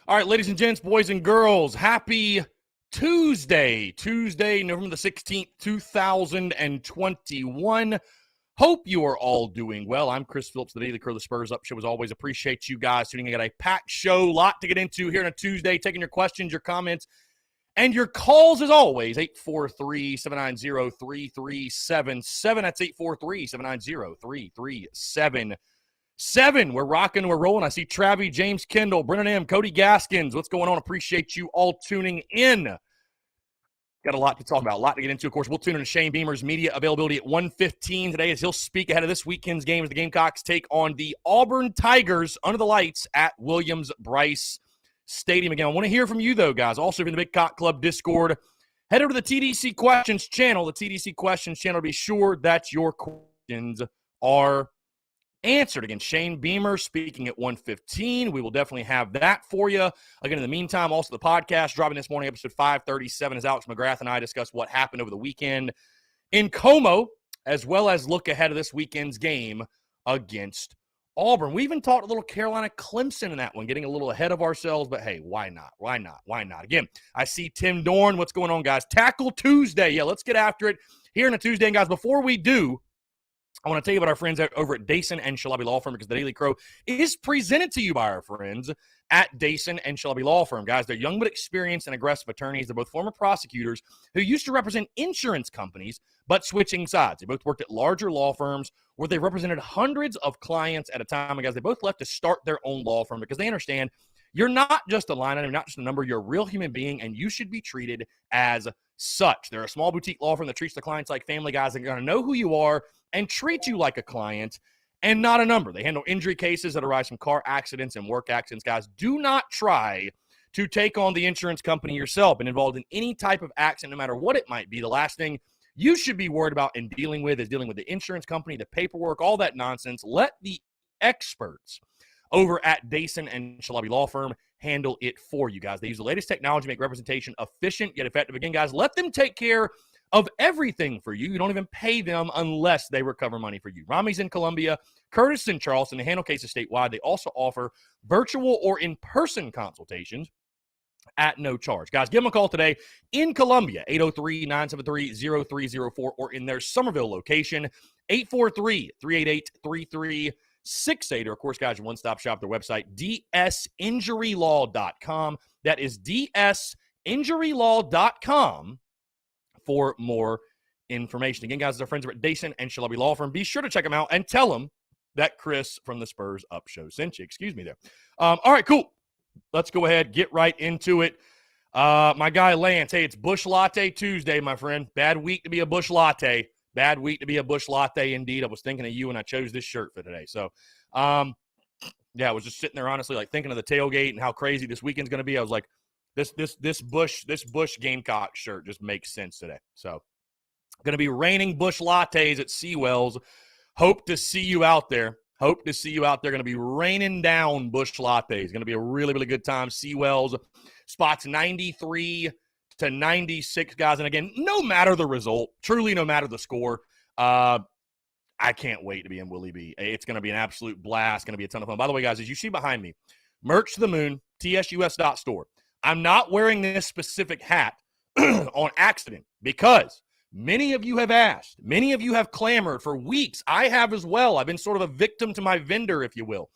All right, ladies and gents, boys and girls, happy Tuesday, November the 16th, 2021. Hope you are all doing well. I'm Chris Phillips, the Daily Crow, the Spurs Up Show. As always, appreciate you guys tuning in. I got a packed show, lot to get into here on a Tuesday, taking your questions, your comments, and your calls as always. 843-790-3377. That's 843-790-3377. We're rocking, we're rolling. I see Travi, James Kendall, Brennan M., Cody Gaskins. What's going on? Appreciate you all tuning in. Got a lot to talk about, a lot to get into. Of course, we'll tune in to Shane Beamer's media availability at 1:15 today as he'll speak ahead of this weekend's game as the Gamecocks take on the Auburn Tigers under the lights at Williams-Brice Stadium again. I want to hear from you, though, guys. Also, in the Big Cock Club Discord, head over to the TDC Questions channel, to be sure that your questions are answered. Again, Shane Beamer speaking at 1:15. We will definitely have that for you. Again, in the meantime, also the podcast dropping this morning, episode 537, as Alex Mcgrath and I discuss what happened over the weekend in Como, as well as look ahead of this weekend's game against Auburn. We even talked a little Carolina Clemson in that one, getting a little ahead of ourselves, but hey, why not? Why not? Why not? Again, I see Tim Dorn. What's going on, guys? Tackle Tuesday. Yeah, let's get after it here on a Tuesday. And guys, before we do, I want to tell you about our friends over at Dason and Shalabi Law Firm, because the Daily Crow is presented to you by our friends at Dason and Shalabi Law Firm. Guys, they're young but experienced and aggressive attorneys. They're both former prosecutors who used to represent insurance companies but switching sides. They both worked at larger law firms where they represented hundreds of clients at a time. And guys, they both left to start their own law firm because they understand you're not just a line item, not just a number. You're a real human being, and you should be treated as such. They're a small boutique law firm that treats the clients like family. Guys, they're going to know who you are and treat you like a client and not a number. They handle injury cases that arise from car accidents and work accidents. Guys, do not try to take on the insurance company yourself and involved in any type of accident, no matter what it might be. The last thing you should be worried about and dealing with is dealing with the insurance company, the paperwork, all that nonsense. Let the experts over at Dason and Shalabi Law Firm handle it for you, guys. They use the latest technology to make representation efficient yet effective. Again, guys, let them take care of everything for you. You don't even pay them unless they recover money for you. Rami's in Columbia, Curtis in Charleston. They handle cases statewide. They also offer virtual or in-person consultations at no charge. Guys, give them a call today in Columbia, 803-973-0304, or in their Somerville location, 843-388-3368. Or, of course, guys, your one-stop shop, their website, dsinjurylaw.com. That is dsinjurylaw.com for more information. Again, guys, our friends are at Dason and Shalabi Law Firm. Be sure to check them out and tell them that Chris from the Spurs Up Show sent you. Excuse me there. All right, cool. Let's go ahead, get right into it. My guy Lance, hey, it's Bush Latte Tuesday, my friend. Bad week to be a Bush Latte. Bad week to be a Bush Latte indeed. I was thinking of you when I chose this shirt for today. So, yeah, I was just sitting there honestly, like thinking of the tailgate and how crazy this weekend's going to be. I was like, this Bush Gamecock shirt just makes sense today. So, going to be raining Bush Lattes at Seawells. Hope to see you out there. Going to be raining down Bush Lattes. Going to be a really, really good time. Seawells spots 93 to 96, guys. And again, no matter the result, truly no matter the score, I can't wait to be in Willie B. It's going to be an absolute blast. Going to be a ton of fun. By the way, guys, as you see behind me, Merch to the Moon, tsus.store. I'm not wearing this specific hat on accident because many of you have asked. Many of you have clamored for weeks. I have as well. I've been sort of a victim to my vendor, if you will.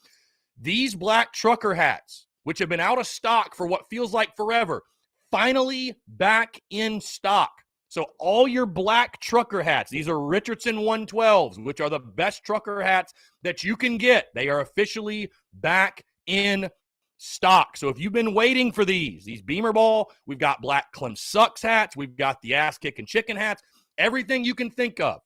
These black trucker hats, which have been out of stock for what feels like forever, finally back in stock. So all your black trucker hats, these are Richardson 112s, which are the best trucker hats that you can get. They are officially back in stock. So if you've been waiting for these Beamer Ball, we've got black Clem Sucks hats, we've got the Ass Kicking Chicken hats, everything you can think of.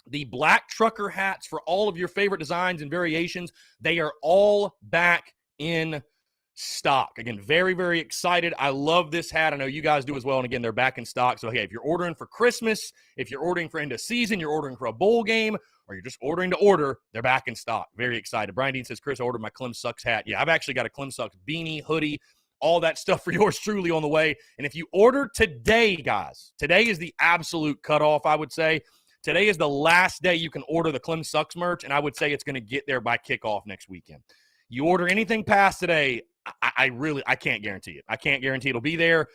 The black trucker hats for all of your favorite designs and variations, they are all back in stock. Again, very, very excited. I love this hat. I know you guys do as well. And again, they're back in stock. So, hey, if you're ordering for Christmas, if you're ordering for end of season, you're ordering for a bowl game, or you're just ordering to order, they're back in stock. Very excited. Brian Dean says, Chris, I ordered my Clem Sucks hat. Yeah, I've actually got a Clem Sucks beanie, hoodie, all that stuff for yours truly on the way. And if you order today, guys, today is the absolute cutoff, I would say. Today is the last day you can order the Clem Sucks merch, and I would say it's going to get there by kickoff next weekend. You order anything past today, I can't guarantee it. I can't guarantee it'll be there.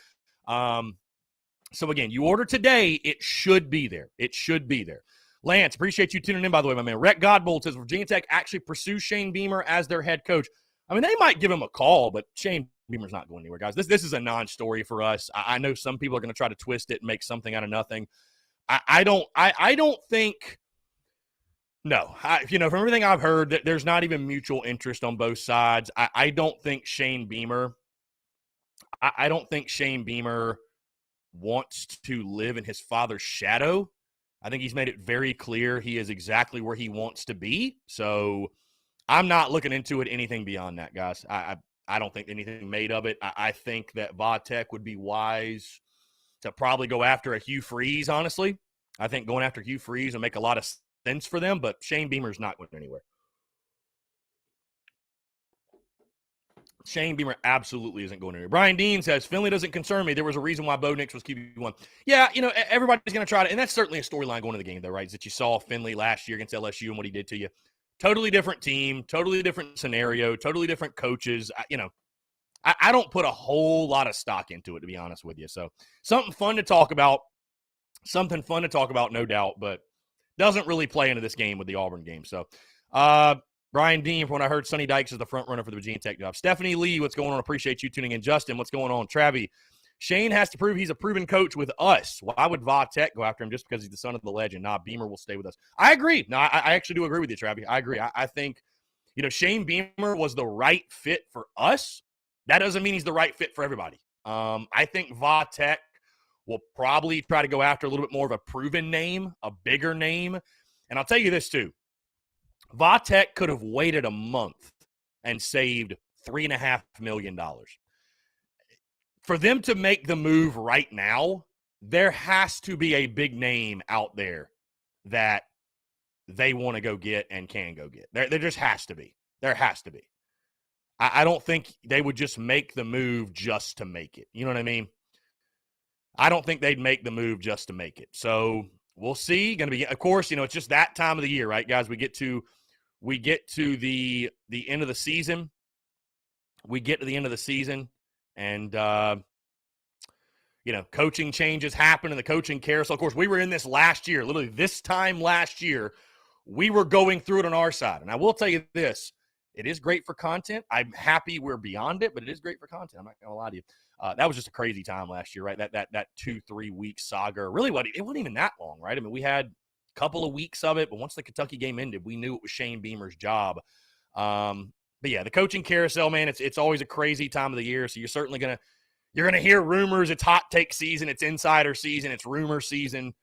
So again, you order today, it should be there. It should be there. Lance, appreciate you tuning in, by the way, my man. Rhett Godbold says Virginia Tech actually pursues Shane Beamer as their head coach. I mean, they might give him a call, but Shane Beamer's not going anywhere, guys. This is a non-story for us. I know some people are going to try to twist it and make something out of nothing. I don't think. No, from everything I've heard, that there's not even mutual interest on both sides. I don't think Shane Beamer. I don't think Shane Beamer wants to live in his father's shadow. I think he's made it very clear he is exactly where he wants to be. So I'm not looking into it anything beyond that, guys. I don't think anything made of it. I think that Vodtech would be wise to probably go after a Hugh Freeze, honestly. I think going after Hugh Freeze would make a lot of sense for them, but Shane Beamer's not going anywhere. Shane Beamer absolutely isn't going anywhere. Brian Dean says, Finley doesn't concern me. There was a reason why Bo Nix was QB1. Yeah, everybody's going to try to, and that's certainly a storyline going into the game, though, right? Is that you saw Finley last year against LSU and what he did to you. Totally different team, totally different scenario, totally different coaches. I don't put a whole lot of stock into it, to be honest with you. So something fun to talk about, no doubt, but doesn't really play into this game with the Auburn game. So, Brian Dean, from what I heard, Sonny Dykes is the front runner for the Virginia Tech job. Stephanie Lee, what's going on? Appreciate you tuning in. Justin, what's going on? Travi, Shane has to prove he's a proven coach with us. Why would Va Tech go after him just because he's the son of the legend? Nah, Beamer will stay with us. I agree. No, I actually do agree with you, Travi. I agree. I think, Shane Beamer was the right fit for us. That doesn't mean he's the right fit for everybody. I think Va Tech will probably try to go after a little bit more of a proven name, a bigger name. And I'll tell you this, too. Va Tech could have waited a month and saved $3.5 million. For them to make the move right now, there has to be a big name out there that they want to go get and can go get. There just has to be. There has to be. I don't think they would just make the move just to make it. You know what I mean? I don't think they'd make the move just to make it. So we'll see. Going to be, of course, it's just that time of the year, right, guys? We get to the end of the season. And coaching changes happen in the coaching carousel. Of course, we were in this last year. Literally, this time last year, we were going through it on our side. And I will tell you this: it is great for content. I'm happy we're beyond it, but it is great for content. I'm not going to lie to you. That was just a crazy time last year, right? That 2-3 week saga. Really, it wasn't even that long, right? I mean, we had a couple of weeks of it, but once the Kentucky game ended, we knew it was Shane Beamer's job. But yeah, the coaching carousel, man, it's always a crazy time of the year. So you're certainly you're gonna hear rumors. It's hot take season. It's insider season. It's rumor season.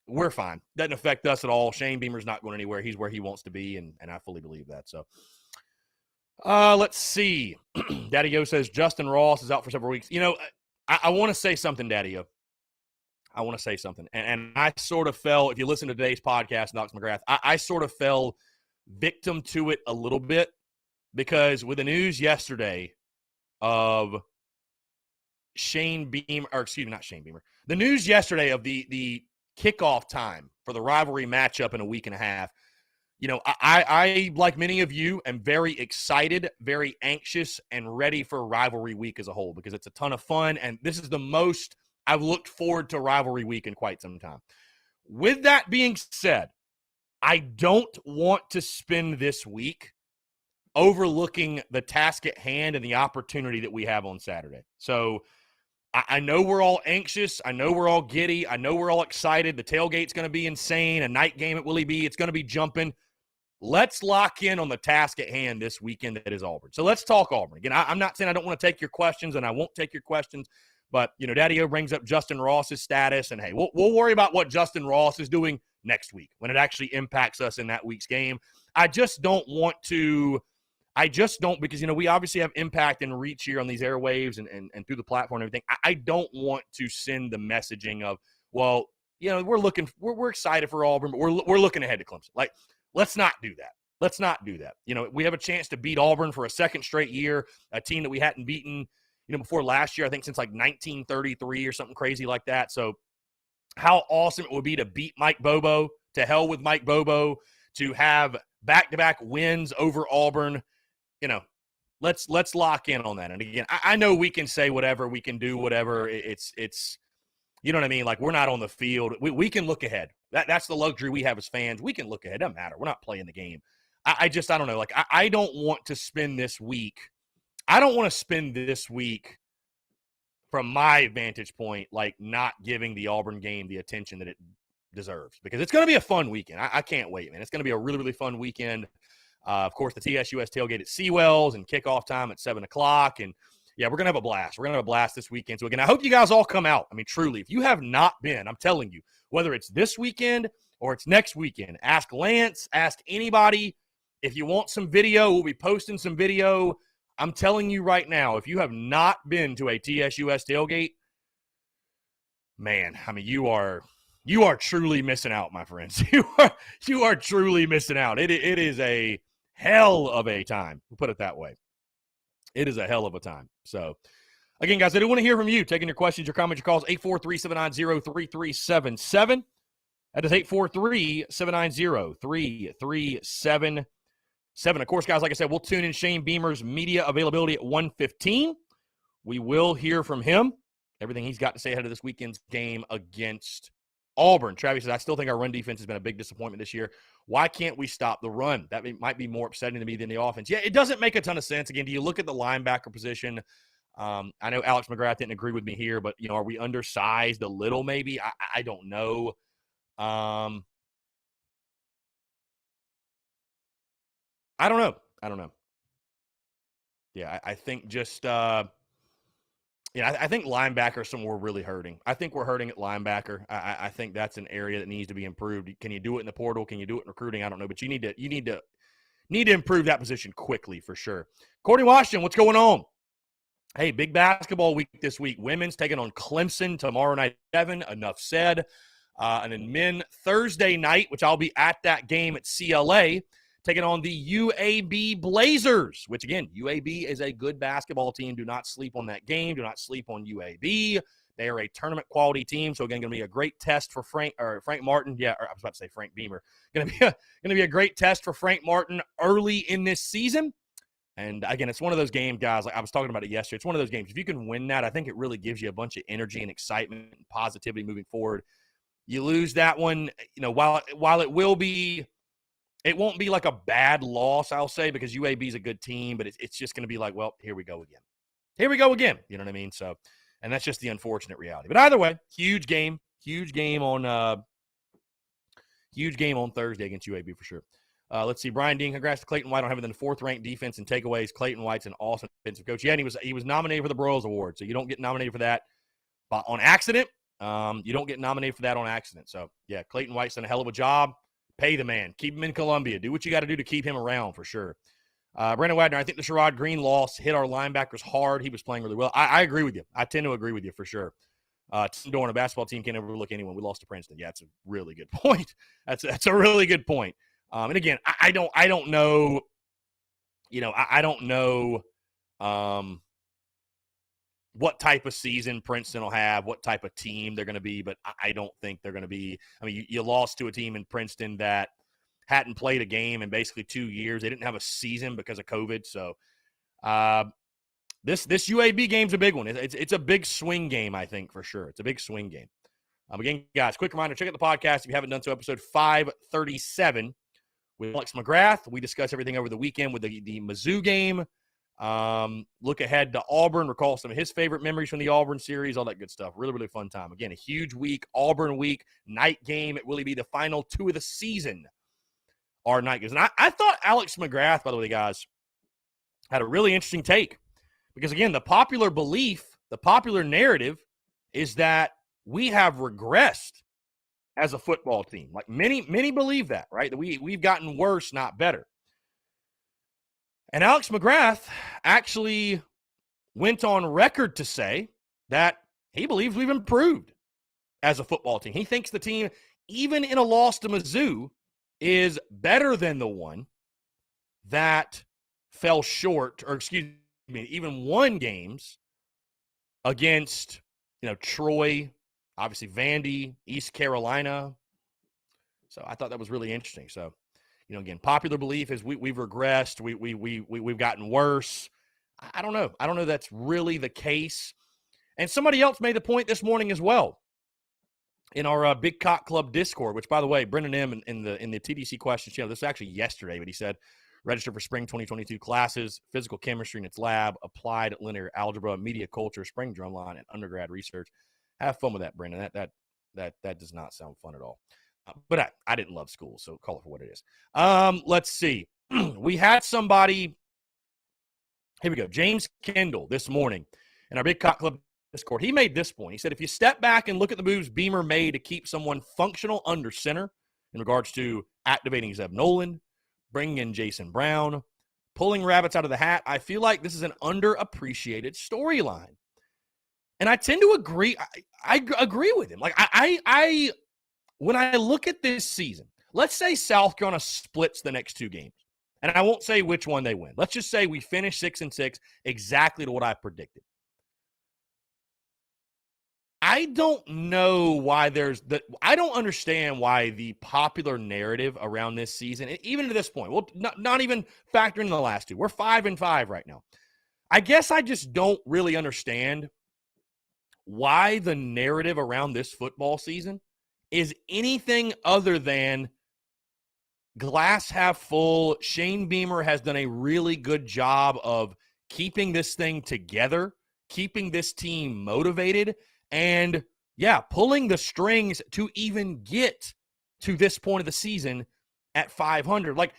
We're fine. Doesn't affect us at all. Shane Beamer's not going anywhere. He's where he wants to be, and I fully believe that. So. Let's see. Daddy-O says Justin Ross is out for several weeks. I want to say something, Daddy-O. I want to say something. And I sort of fell, if you listen to today's podcast, Knox McGrath, I sort of fell victim to it a little bit because with the news yesterday of Shane Beamer, or excuse me, not Shane Beamer, the news yesterday of the kickoff time for the rivalry matchup in a week and a half, I, like many of you, am very excited, very anxious, and ready for rivalry week as a whole because it's a ton of fun, and this is the most I've looked forward to rivalry week in quite some time. With that being said, I don't want to spend this week overlooking the task at hand and the opportunity that we have on Saturday. So I know we're all anxious. I know we're all giddy. I know we're all excited. The tailgate's going to be insane. A night game at Willie B. It's going to be jumping. Let's lock in on the task at hand this weekend that is Auburn. So let's talk Auburn. Again, I'm not saying I don't want to take your questions, and I won't take your questions, but, Daddy-O brings up Justin Ross's status, and, hey, we'll worry about what Justin Ross is doing next week when it actually impacts us in that week's game. I just don't want to because, we obviously have impact and reach here on these airwaves and through the platform and everything. I don't want to send the messaging of, well, we're excited for Auburn, but we're looking ahead to Clemson. Like, let's not do that. Let's not do that. We have a chance to beat Auburn for a second straight year, a team that we hadn't beaten, before last year, I think since like 1933 or something crazy like that. So how awesome it would be to beat Mike Bobo, to hell with Mike Bobo, to have back-to-back wins over Auburn. let's lock in on that. And again, I know we can say whatever, we can do whatever. It's you know what I mean? Like, we're not on the field. We can look ahead. That's the luxury we have as fans. We can look ahead. It doesn't matter. We're not playing the game. I don't know. Like, I don't want to spend this week. I don't want to spend this week, from my vantage point, like, not giving the Auburn game the attention that it deserves, because it's going to be a fun weekend. I can't wait, man. It's going to be a really, really fun weekend. Of course, the TSUS tailgate at Seawells and kickoff time at 7 o'clock. And, yeah, we're going to have a blast. We're going to have a blast this weekend. So, again, I hope you guys all come out. I mean, truly, if you have not been, I'm telling you, whether it's this weekend or it's next weekend, ask Lance, ask anybody. If you want some video, we'll be posting some video. I'm telling you right now, if you have not been to a TSUS tailgate, man, I mean, you are truly missing out, my friends. You are truly missing out. It is a hell of a time. We'll put it that way. It is a hell of a time. So, again, guys, I do want to hear from you. Taking your questions, your comments, your calls, 843-790-3377. That is 843-790-3377. Of course, guys, like I said, we'll tune in Shane Beamer's media availability at 1:15. We will hear from him, everything he's got to say ahead of this weekend's game against Auburn. Travis says, I still think our run defense has been a big disappointment this year. Why can't we stop the run? That might be more upsetting to me than the offense. Yeah, it doesn't make a ton of sense. Again, do you look at the linebacker position? I know Alex Mcgrath didn't agree with me here, but, you know, are we undersized a little maybe? I don't know. I don't know. Yeah, I think just I think linebacker is somewhere we're really hurting. I think we're hurting at linebacker. I think that's an area that needs to be improved. Can you do it in the portal? Can you do it in recruiting? I don't know, but you need to improve that position quickly for sure. Courtney Washington, what's going on? Hey, big basketball week this week. Women's taking on Clemson tomorrow night at 7. Enough said. And then men Thursday night, which I'll be at that game at CLA, taking on the UAB Blazers, which, again, UAB is a good basketball team. Do not sleep on that game. Do not sleep on UAB. They are a tournament-quality team, so, again, going to be a great test for Frank Martin. Yeah, or I was about to say Frank Beamer. Going to be a great test for Frank Martin early in this season. And, again, it's one of those games, guys, like I was talking about it yesterday. It's one of those games. If you can win that, I think it really gives you a bunch of energy and excitement and positivity moving forward. You lose that one, you know, while it will be – it won't be like a bad loss, I'll say, because UAB is a good team, but it's just going to be like, well, here we go again. You know what I mean? So, and that's just the unfortunate reality. But either way, huge game on Thursday against UAB for sure. Let's see, Brian Dean, congrats to Clayton White on having the 4th-ranked defense and takeaways. Clayton White's an awesome defensive coach. Yeah, and he was nominated for the Broyles Award, so you don't get nominated for that on accident. You don't get nominated for that on accident. So, yeah, Clayton White's done a hell of a job. Pay the man. Keep him in Columbia. Do what you got to do to keep him around for sure. Brandon Wagner, I think the Sherrod Green loss hit our linebackers hard. He was playing really well. I agree with you. I tend to agree with you for sure. Tim Dorn, a basketball team can't overlook anyone. We lost to Princeton. Yeah, that's a really good point. That's a really good point. And again, I don't know. You know, I don't know what type of season Princeton will have, what type of team they're going to be, but I don't think they're going to be. I mean, you lost to a team in Princeton that hadn't played a game in basically 2 years. They didn't have a season because of COVID. So this UAB game's a big one. It's a big swing game, I think, for sure. It's a big swing game. Again, guys, quick reminder, check out the podcast if you haven't done so, episode 537 with Alex Mcgrath. We discuss everything over the weekend with the Mizzou game. Look ahead to Auburn, recall some of his favorite memories from the Auburn series, all that good stuff. Really, really fun time. Again, a huge week, Auburn week, night game. It will be the final 2 of the season, our night games. And I thought Alex Mcgrath, by the way, guys, had a really interesting take. Because, again, the popular belief, the popular narrative is that we have regressed as a football team. Like many believe that, right? That we've gotten worse, not better. And Alex Mcgrath actually went on record to say that he believes we've improved as a football team. He thinks the team, even in a loss to Mizzou, is better than the one that fell short, or excuse me, even won games against, Troy, obviously Vandy, East Carolina. So I thought that was really interesting. So, again, popular belief is we've regressed. We've gotten worse. I don't know. I don't know that's really the case. And somebody else made the point this morning as well in our Big Cock Club Discord, which, by the way, Brendan M. in the TDC questions channel, this was actually yesterday, but he said, register for spring 2022 classes, physical chemistry in its lab, applied linear algebra, media culture, spring drumline, and undergrad research. Have fun with that, Brendan. That does not sound fun at all. But I didn't love school, so call it for what it is. Let's see. We had somebody. Here we go. James Kendall this morning in our Big Cock Club Discord. He made this point. He said, if you step back and look at the moves Beamer made to keep someone functional under center in regards to activating Zeb Nolan, bringing in Jason Brown, pulling rabbits out of the hat, I feel like this is an underappreciated storyline. And I tend to agree. I agree with him. Like, I when I look at this season, let's say South Carolina splits the next two games. And I won't say which one they win. Let's just say we finish 6-6, exactly to what I predicted. I don't know why I don't understand why the popular narrative around this season, even to this point, well, not even factoring in the last two. We're 5-5 right now. I guess I just don't really understand why the narrative around this football season is anything other than glass half full. Shane Beamer has done a really good job of keeping this thing together, keeping this team motivated, and, yeah, pulling the strings to even get to this point of the season at 500. Like,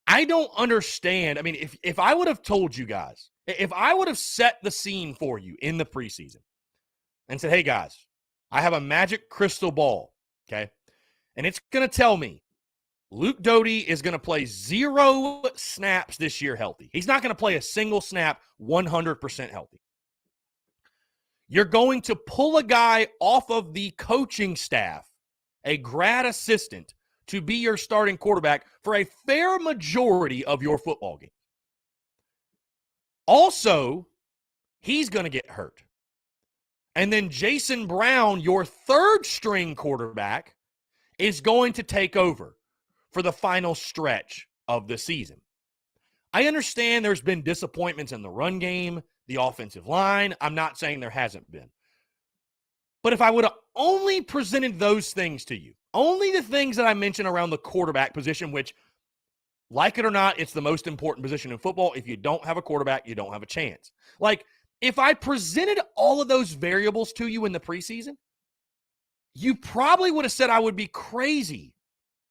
I don't understand. I mean, if I would have told you guys, if I would have set the scene for you in the preseason and said, hey, guys, I have a magic crystal ball, okay, and it's going to tell me Luke Doty is going to play 0 snaps this year healthy. He's not going to play a single snap 100% healthy. You're going to pull a guy off of the coaching staff, a grad assistant, to be your starting quarterback for a fair majority of your football game. Also, he's going to get hurt. And then Jason Brown, your third string quarterback, is going to take over for the final stretch of the season. I understand there's been disappointments in the run game, the offensive line. I'm not saying there hasn't been. But if I would have only presented those things to you, only the things that I mentioned around the quarterback position, which, like it or not, it's the most important position in football. If you don't have a quarterback, you don't have a chance. Like, if I presented all of those variables to you in the preseason, you probably would have said I would be crazy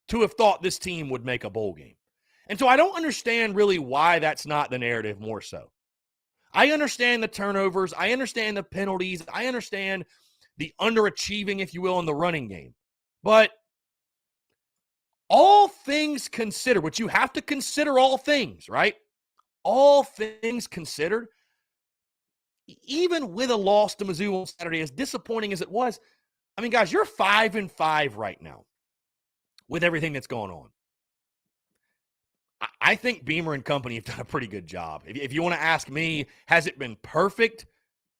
to have thought this team would make a bowl game. And so I don't understand really why that's not the narrative more so. I understand the turnovers. I understand the penalties. I understand the underachieving, if you will, in the running game. But all things considered, which you have to consider all things, right? All things considered, even with a loss to Mizzou on Saturday, as disappointing as it was, I mean, guys, you're 5-5 right now with everything that's going on. I think Beamer and company have done a pretty good job. If you want to ask me, has it been perfect?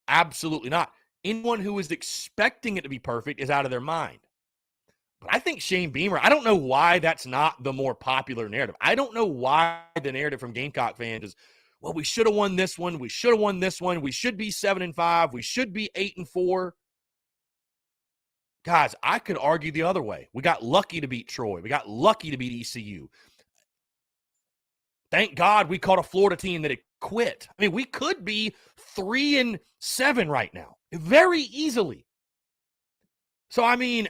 Absolutely not. Anyone who is expecting it to be perfect is out of their mind. But I think Shane Beamer, I don't know why that's not the more popular narrative. I don't know why the narrative from Gamecock fans is, well, we should have won this one. We should have won this one. We should be 7-5. We should be 8-4. Guys, I could argue the other way. We got lucky to beat Troy. We got lucky to beat ECU. Thank God we caught a Florida team that had quit. I mean, we could be 3-7 right now, very easily. So, I mean,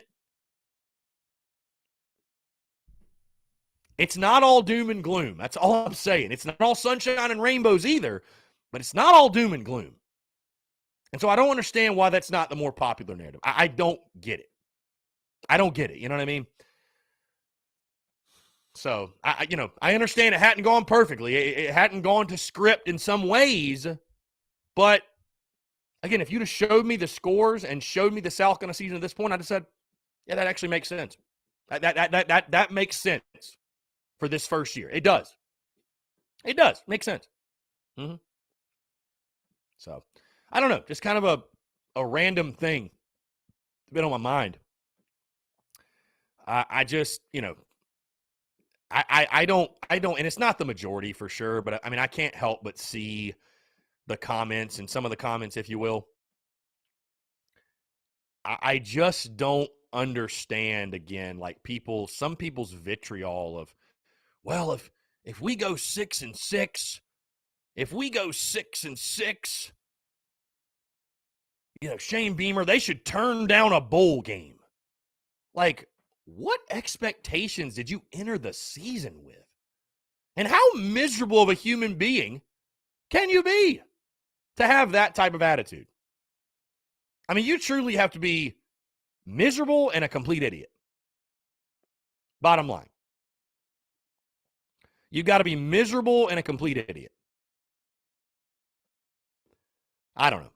it's not all doom and gloom. That's all I'm saying. It's not all sunshine and rainbows either, but it's not all doom and gloom. And so I don't understand why that's not the more popular narrative. I don't get it. I don't get it. You know what I mean? So, I understand it hadn't gone perfectly. It hadn't gone to script in some ways. But, again, if you'd have showed me the scores and showed me the South Carolina season at this point, I'd have said, yeah, that actually makes sense. That makes sense for this first year. It does. It does. Makes sense. Mm-hmm. So, I don't know. Just kind of a random thing. It's been on my mind. I just, I don't, and it's not the majority for sure, but I mean, I can't help but see the comments and some of the comments, if you will. I just don't understand, again, like some people's vitriol of, well, if we go 6-6, Shane Beamer, they should turn down a bowl game. Like, what expectations did you enter the season with? And how miserable of a human being can you be to have that type of attitude? I mean, you truly have to be miserable and a complete idiot. Bottom line. You got to be miserable and a complete idiot. I don't know.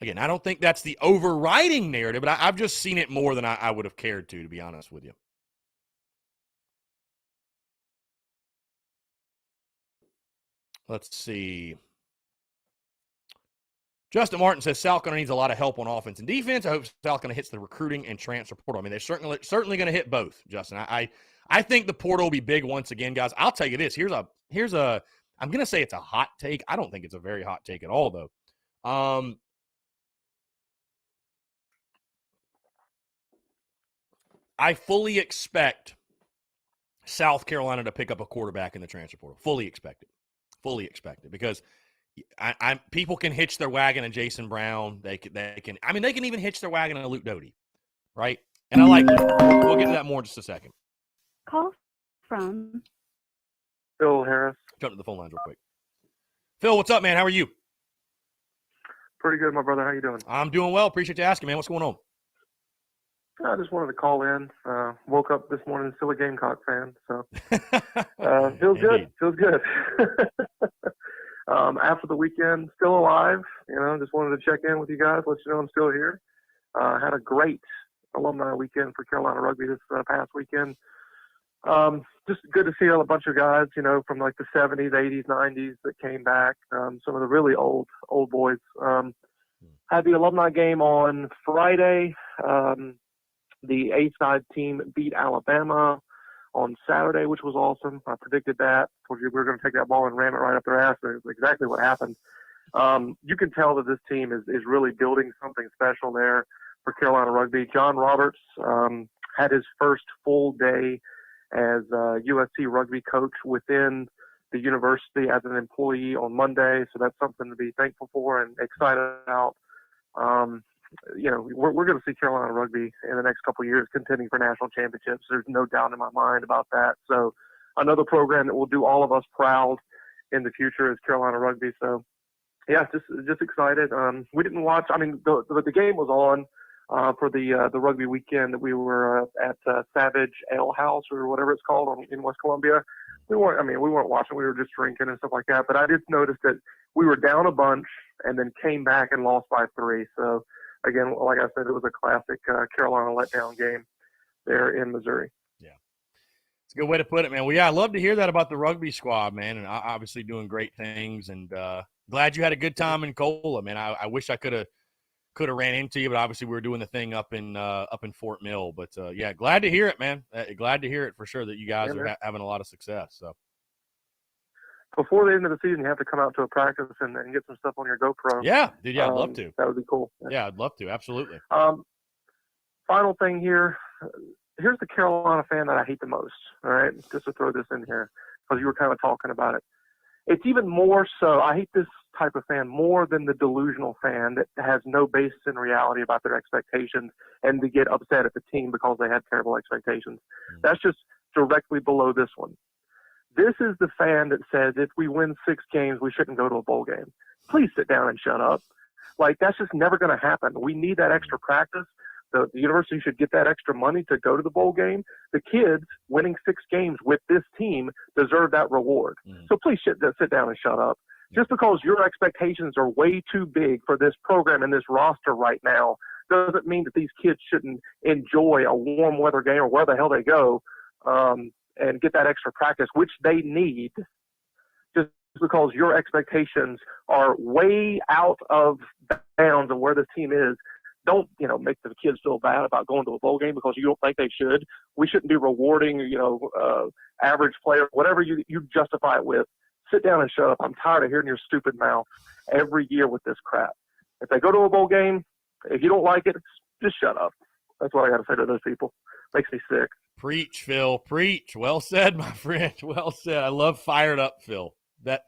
Again, I don't think that's the overriding narrative, but I've just seen it more than I would have cared to be honest with you. Let's see. Justin Martin says Salcona needs a lot of help on offense and defense. I hope Salcona hits the recruiting and transfer portal. I mean, they're certainly going to hit both, Justin. I think the portal will be big once again, guys. I'll tell you this. Here's a I'm going to say it's a hot take. I don't think it's a very hot take at all, though. I fully expect South Carolina to pick up a quarterback in the transfer portal. Fully expect it because people can hitch their wagon to Jason Brown. They can. I mean, they can even hitch their wagon to Luke Doty, right? And I like Luke. We'll get to that more in just a second. Call from Phil Harris. Jump to the phone lines real quick. Phil, what's up, man? How are you? Pretty good, my brother. How you doing? I'm doing well. Appreciate you asking, man. What's going on? I just wanted to call in. Woke up this morning still a Gamecock fan, so feels good. Feels good. After the weekend, still alive. Just wanted to check in with you guys, let you know I'm still here. Had a great alumni weekend for Carolina rugby this past weekend. Just good to see a bunch of guys, from like the 70s, 80s, 90s that came back. Some of the really old boys. Had the alumni game on Friday. The A-side team beat Alabama on Saturday, which was awesome. I predicted that. Told you we were going to take that ball and ram it right up their ass. And it's exactly what happened. You can tell that this team is really building something special there for Carolina rugby. John Roberts had his first full day as USC rugby coach within the university as an employee on Monday. So that's something to be thankful for and excited about. We're going to see Carolina rugby in the next couple of years contending for national championships. There's no doubt in my mind about that. So another program that will do all of us proud in the future is Carolina rugby. So yeah, just excited. We didn't watch. I mean, the game was on for the rugby weekend that we were at Savage Ale House or whatever it's called in West Columbia. We weren't watching. We were just drinking and stuff like that. But I did notice that we were down a bunch and then came back and lost by 3. So again, like I said, it was a classic Carolina letdown game there in Missouri. Yeah. It's a good way to put it, man. Well, yeah, I love to hear that about the rugby squad, man, and obviously doing great things. And glad you had a good time in Cola, man. I wish I could have ran into you, but obviously we were doing the thing up in Fort Mill. But, yeah, glad to hear it, man. Glad to hear it for sure that you guys are having a lot of success. So. Before the end of the season, you have to come out to a practice and get some stuff on your GoPro. Yeah, dude, yeah, I'd love to. That would be cool. Yeah, I'd love to, absolutely. Final thing here. Here's the Carolina fan that I hate the most, all right, just to throw this in here, because you were kind of talking about it. It's even more so, I hate this type of fan more than the delusional fan that has no basis in reality about their expectations and they get upset at the team because they had terrible expectations. That's just directly below this one. This is the fan that says if we win 6 games, we shouldn't go to a bowl game. Please sit down and shut up. Like, that's just never going to happen. We need that extra practice. The university should get that extra money to go to the bowl game. The kids winning 6 games with this team deserve that reward. So please sit down and shut up. Just because your expectations are way too big for this program and this roster right now doesn't mean that these kids shouldn't enjoy a warm weather game or where the hell they go. And get that extra practice, which they need, just because your expectations are way out of bounds of where this team is. Don't, make the kids feel bad about going to a bowl game because you don't think they should. We shouldn't be rewarding, average player, whatever you justify it with. sit down and shut up. I'm tired of hearing your stupid mouth every year with this crap. If they go to a bowl game, if you don't like it, just shut up. That's what I got to say to those people. Makes me sick. Preach, Phil. Preach. Well said, my friend. Well said. I love fired up, Phil. That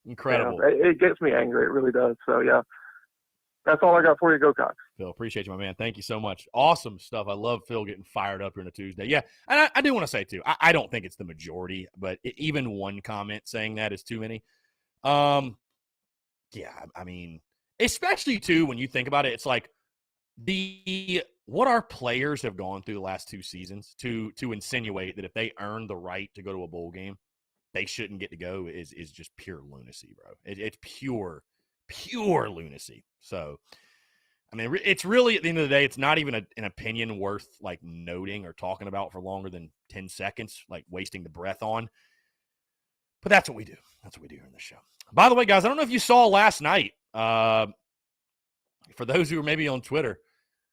incredible. Yeah, it gets me angry. It really does. So, yeah, that's all I got for you. Go Cox. Phil, appreciate you, my man. Thank you so much. Awesome stuff. I love Phil getting fired up here on a Tuesday. Yeah, and I do want to say, too, I don't think it's the majority, but even one comment saying that is too many. Yeah, I mean, especially, too, when you think about it, it's like what our players have gone through the last 2 seasons to insinuate that if they earn the right to go to a bowl game, they shouldn't get to go is just pure lunacy, bro. It's pure lunacy. So, I mean, it's really, at the end of the day, it's not even an opinion worth, like, noting or talking about for longer than 10 seconds, like wasting the breath on. But that's what we do. That's what we do here in the show. By the way, guys, I don't know if you saw last night, for those who are maybe on Twitter,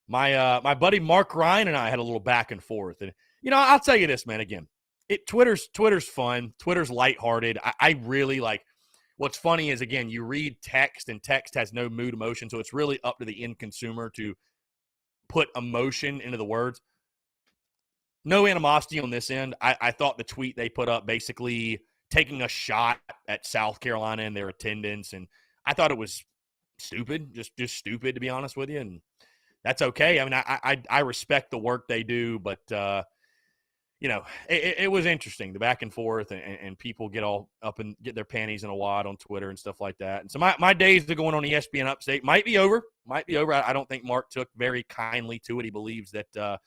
my buddy Mark Ryan and I had a little back and forth. And, I'll tell you this, man, again, Twitter's fun. Twitter's lighthearted. I really like. What's funny is, again, you read text, and text has no mood, emotion, so it's really up to the end consumer to put emotion into the words. No animosity on this end. I thought the tweet they put up basically taking a shot at South Carolina and their attendance, and I thought it was stupid, just stupid, to be honest with you, and that's okay. I mean, I respect the work they do, but it was interesting, the back and forth, and people get all up and get their panties in a wad on Twitter and stuff like that. And so my days of going on ESPN Upstate might be over. I don't think Mark took very kindly to it. He believes that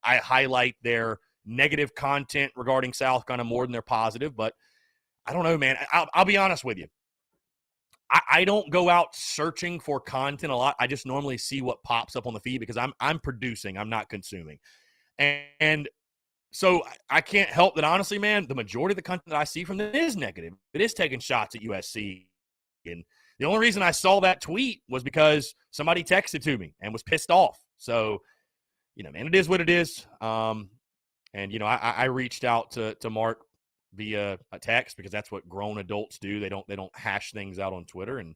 I highlight their negative content regarding South kind of more than their positive. But I don't know, man. I'll be honest with you. I don't go out searching for content a lot. I just normally see what pops up on the feed because I'm producing. I'm not consuming. And so I can't help that, honestly, man, the majority of the content that I see from them is negative. It is taking shots at USC. And the only reason I saw that tweet was because somebody texted to me and was pissed off. So, man, it is what it is. And, I reached out to Mark via a text because that's what grown adults do. They don't hash things out on Twitter. And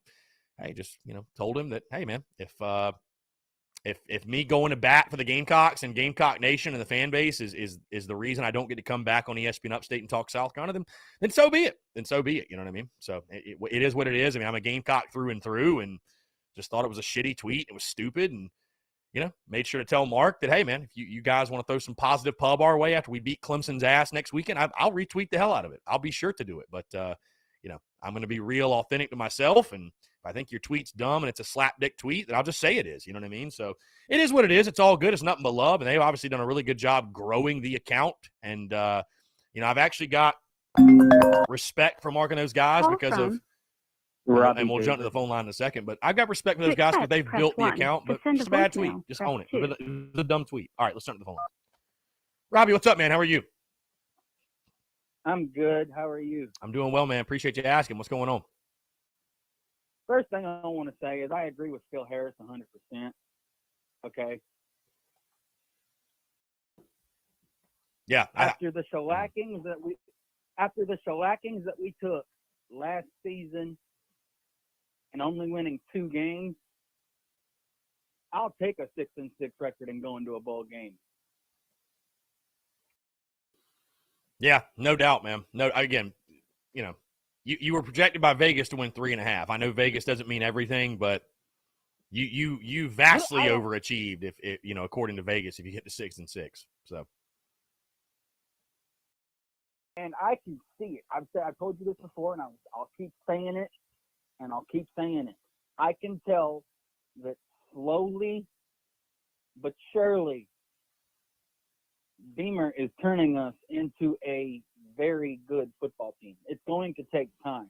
I just, told him that, hey, man, if me going to bat for the Gamecocks and Gamecock Nation and the fan base is the reason I don't get to come back on ESPN Upstate and talk South Carolina, then so be it. You know what I mean? So it is what it is. I mean, I'm a Gamecock through and through, and just thought it was a shitty tweet. It was stupid, and made sure to tell Mark that, hey, man, if you guys want to throw some positive pub our way after we beat Clemson's ass next weekend, I'll retweet the hell out of it. I'll be sure to do it. But I'm going to be real authentic to myself, and if I think your tweet's dumb and it's a slapdick tweet, then I'll just say it is. You know what I mean? So it is what it is. It's all good. It's nothing but love. And they've obviously done a really good job growing the account. And, I've actually got respect for Mark and those guys because of – and we'll jump to the phone line in a second. But I've got respect for those guys because they've built the account. But it's a bad tweet. Just own it. It's a dumb tweet. All right, let's jump to the phone line. Robbie, what's up, man? How are you? I'm good. How are you? I'm doing well, man. Appreciate you asking. What's going on? First thing I want to say is I agree with Phil Harris 100%. Okay. Yeah. After the shellackings that we took last season and only winning 2 games, I'll take a 6-6 record and go into a bowl game. Yeah, no doubt, man. No, again, you were projected by Vegas to win 3.5. I know Vegas doesn't mean everything, but you vastly overachieved if according to Vegas, if you hit the 6-6. So. And I can see it. I've told you this before, and I'll keep saying it, and I'll keep saying it. I can tell that slowly but surely Beamer is turning us into a very good football team. It's going to take time.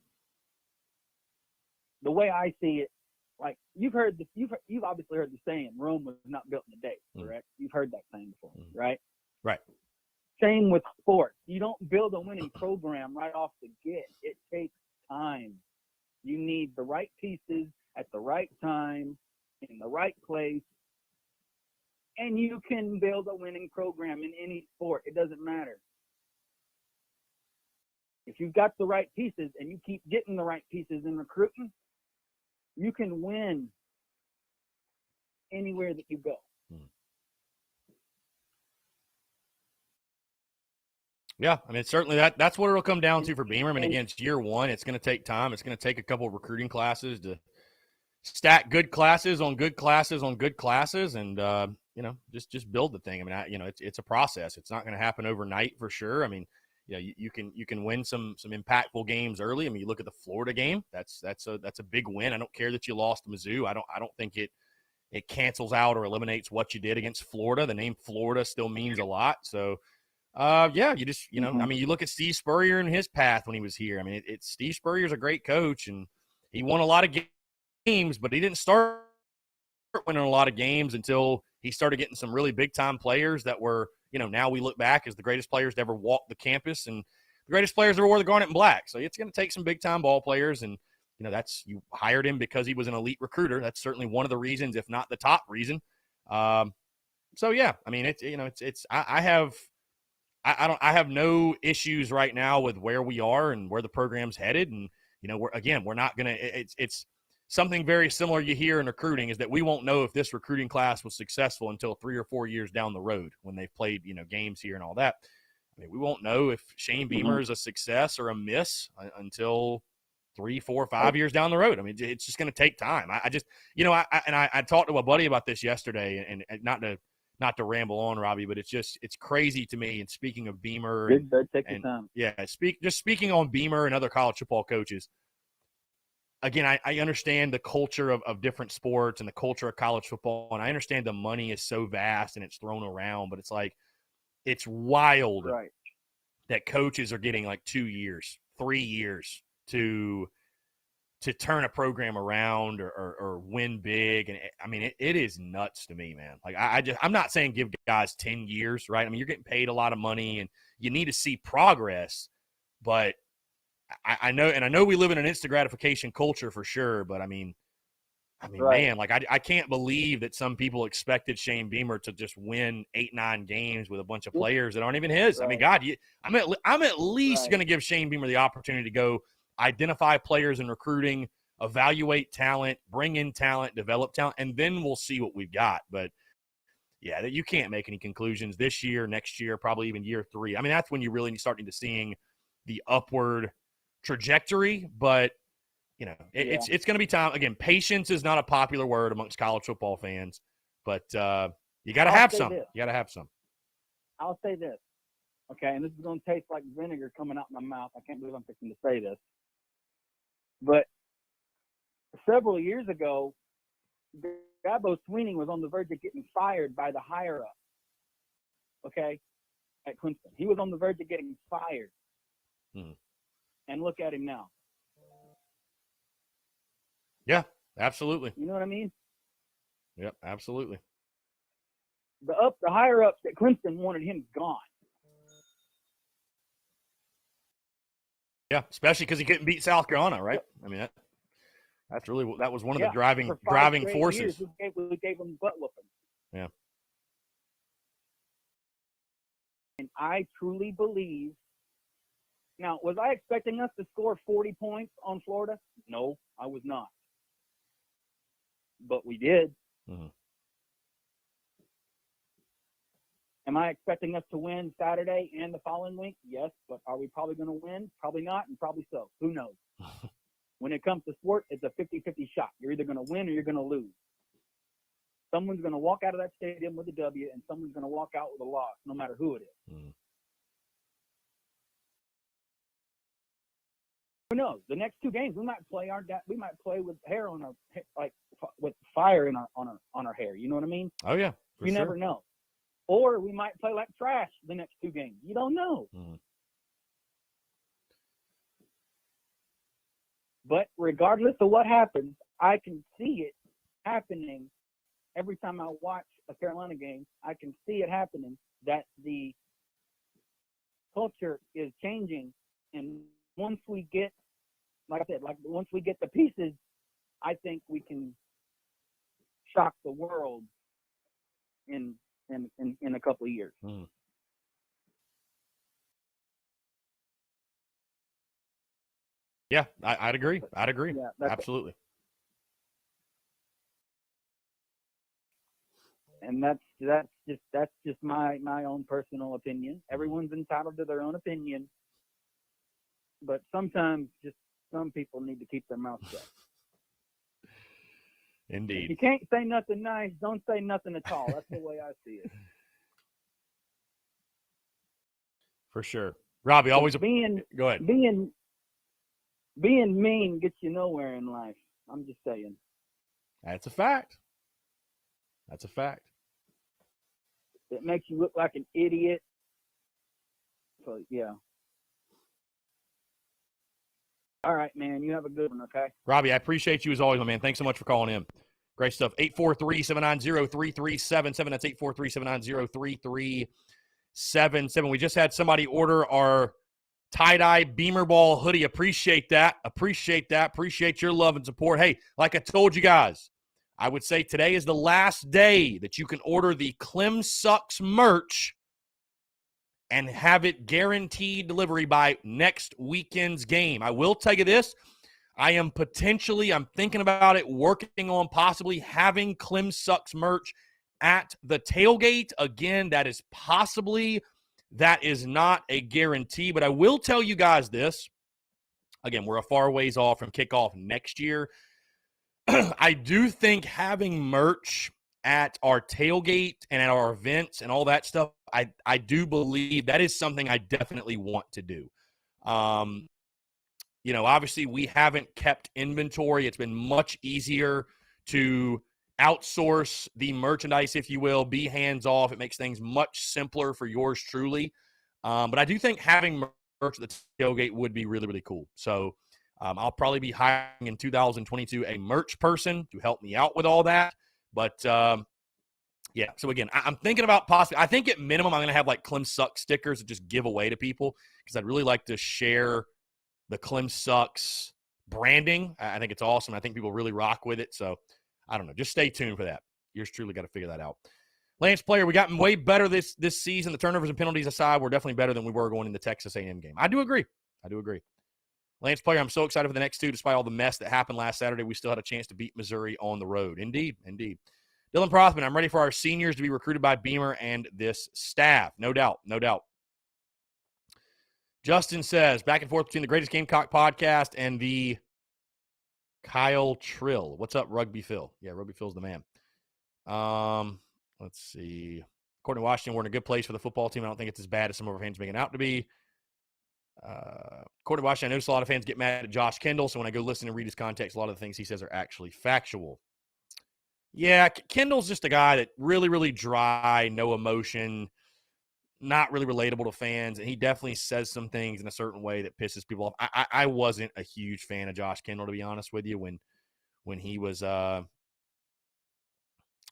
The way I see it, like you've obviously heard the saying, Rome was not built in a day, correct? You've heard that saying before, right? Right. Same with sports. You don't build a winning program right off the get. It takes time. You need the right pieces at the right time, in the right place, and you can build a winning program in any sport. It doesn't matter. If you've got the right pieces and you keep getting the right pieces in recruiting, you can win anywhere that you go. Yeah, I mean, certainly that's what it'll come down to for Beamer. I mean, against year one, it's going to take time. It's going to take a couple of recruiting classes to stack good classes on good classes on good classes, and just build the thing. I mean, it's a process. It's not going to happen overnight for sure. I mean, you can win some impactful games early. I mean, you look at the Florida game. That's a big win. I don't care that you lost to Mizzou. I don't think it cancels out or eliminates what you did against Florida. The name Florida still means a lot. So. You just, I mean, you look at Steve Spurrier and his path when he was here. I mean, it's Steve Spurrier's a great coach, and he won a lot of games, but he didn't start winning a lot of games until he started getting some really big-time players that were, now we look back as the greatest players to ever walk the campus and the greatest players ever wore the garnet and black. So it's going to take some big-time ball players, and, you hired him because he was an elite recruiter. That's certainly one of the reasons, if not the top reason. I mean, I have no issues right now with where we are and where the program's headed. And, we're not going to – it's something very similar you hear in recruiting is that we won't know if this recruiting class was successful until 3 or 4 years down the road when they've played, games here and all that. I mean, we won't know if Shane Beamer is a success or a miss until 3, 4, 5 years down the road. I mean, it's just going to take time. I just – I talked to a buddy about this yesterday, and not to ramble on, Robbie, but it's crazy to me. And speaking of Beamer, Take your time. Yeah, speaking on Beamer and other college football coaches. Again, I understand the culture of different sports and the culture of college football, and I understand the money is so vast and it's thrown around, but it's like it's wild that coaches are getting like 2 years, 3 years to turn a program around or win big. And I mean, it is nuts to me, man. Like I'm not saying give guys 10 years, right? I mean, you're getting paid a lot of money and you need to see progress, but I know we live in an instant gratification culture for sure, but I mean, man, like I can't believe that some people expected Shane Beamer to just win 8-9 games with a bunch of players that aren't even his. I mean, God, I'm at least going to give Shane Beamer the opportunity to go identify players in recruiting, evaluate talent, bring in talent, develop talent, and then we'll see what we've got. But yeah, that you can't make any conclusions this year, next year, probably even year 3. I mean, that's when you really start to seeing the upward trajectory. But it's going to be time. Again, patience is not a popular word amongst college football fans, but you got to have some. You got to have some. I'll say this, okay, and this is going to taste like vinegar coming out my mouth. I can't believe I'm fixing to say this. But several years ago, Gabo Sweeney was on the verge of getting fired by the higher-up, okay, at Clemson. He was on the verge of getting fired. And look at him now. Yeah, absolutely. You know what I mean? Yep, absolutely. The higher-ups at Clemson wanted him gone. Yeah, especially because he couldn't beat South Carolina, right? I mean, that was one of the driving forces. We gave him butt whooping. Yeah. And I truly believe. Now, was I expecting us to score 40 points on Florida? No, I was not. But we did. Mm-hmm. Am I expecting us to win Saturday and the following week? Yes, but are we probably going to win? Probably not, and probably so. Who knows? When it comes to sport, it's a 50-50 shot. You're either going to win or you're going to lose. Someone's going to walk out of that stadium with a W, and someone's going to walk out with a loss, no matter who it is. Mm. Who knows? The next 2 games, we might play with hair on our, like with fire in on our hair. You know what I mean? Oh yeah, you never know. Or we might play like trash the next 2 games. You don't know. Mm. But regardless of what happens, I can see it happening every time I watch a Carolina game. I can see it happening that the culture is changing. And once we get, like I said, once we get the pieces, I think we can shock the world in a couple of years. Mm. Yeah, I'd agree. Yeah, Absolutely. And that's just my own personal opinion. Everyone's entitled to their own opinion, but sometimes just some people need to keep their mouth shut. Indeed. If you can't say nothing nice, don't say nothing at all. That's the way I see it. For sure. Robbie, always go ahead. Being mean gets you nowhere in life. I'm just saying. That's a fact. That's a fact. It makes you look like an idiot. So, yeah. All right, man. You have a good one, okay? Robbie, I appreciate you as always, my man. Thanks so much for calling in. Great stuff. 843-790-3377. That's 843-790-3377. We just had somebody order our tie-dye Beamer Ball hoodie. Appreciate that. Appreciate your love and support. Hey, like I told you guys, I would say today is the last day that you can order the Clem Sucks merch and have it guaranteed delivery by next weekend's game. I will tell you this. I'm thinking about it, working on possibly having Clem Sucks merch at the tailgate. Again, that is not a guarantee, but I will tell you guys this. Again, we're a far ways off from kickoff next year. I do think having merch at our tailgate and at our events and all that stuff, I do believe that is something I definitely want to do. Obviously we haven't kept inventory. It's been much easier to outsource the merchandise, if you will, be hands off. It makes things much simpler for yours truly. But I do think having merch at the tailgate would be really, really cool. So I'll probably be hiring in 2022 a merch person to help me out with all that. But yeah, so again, I'm thinking about possibly, I think at minimum I'm going to have like Clem Sucks stickers to just give away to people because I'd really like to share the Clem Sucks branding. I think it's awesome. I think people really rock with it. So I don't know. Just stay tuned for that. Yours truly got to figure that out. Lance Player, we got way better this season. The turnovers and penalties aside, we're definitely better than we were going in the Texas A&M game. I do agree. Lance Player, I'm so excited for the next two. Despite all the mess that happened last Saturday, we still had a chance to beat Missouri on the road. Indeed. Dylan Prothman, I'm ready for our seniors to be recruited by Beamer and this staff. No doubt. Justin says, back and forth between the Greatest Gamecock podcast and the Kyle Trill. What's up, Rugby Phil? Yeah, Rugby Phil's the man. Let's see. According to Washington, we're in a good place for the football team. I don't think it's as bad as some of our fans making it out to be. According to Washington, I notice a lot of fans get mad at Josh Kendall, so when I go listen and read his context, a lot of the things he says are actually factual. Yeah, Kendall's just a guy that really, really dry, no emotion, not really relatable to fans, and he definitely says some things in a certain way that pisses people off. I wasn't a huge fan of Josh Kendall, to be honest with you, when he was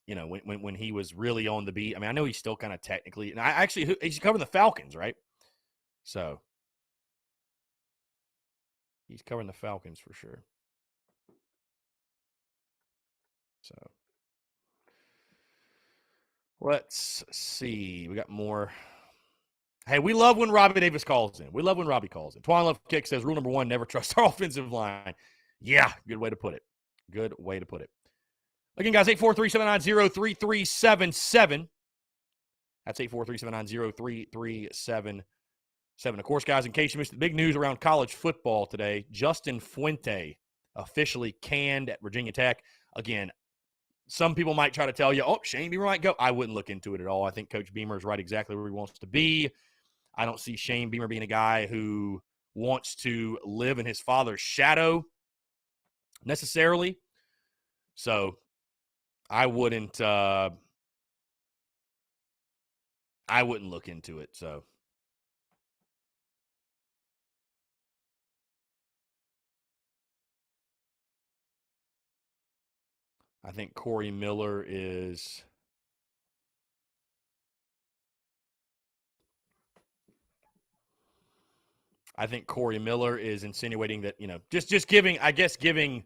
when he was really on the beat. I mean, I know he's still kind of technically, and he's covering the Falcons, right? So he's covering the Falcons for sure. So let's see. We got more. Hey, we love when Robbie Davis calls in. Twan Love Kick says, rule number 1, never trust our offensive line. Yeah, good way to put it. Again, guys, 843-790-3377. That's 843-790-3377. Of course, guys, in case you missed the big news around college football today, Justin Fuente officially canned at Virginia Tech. Again, some people might try to tell you, Shane Beamer might go. I wouldn't look into it at all. I think Coach Beamer is right exactly where he wants to be. I don't see Shane Beamer being a guy who wants to live in his father's shadow necessarily. So I wouldn't look into it. So I think Corey Miller is insinuating that, just giving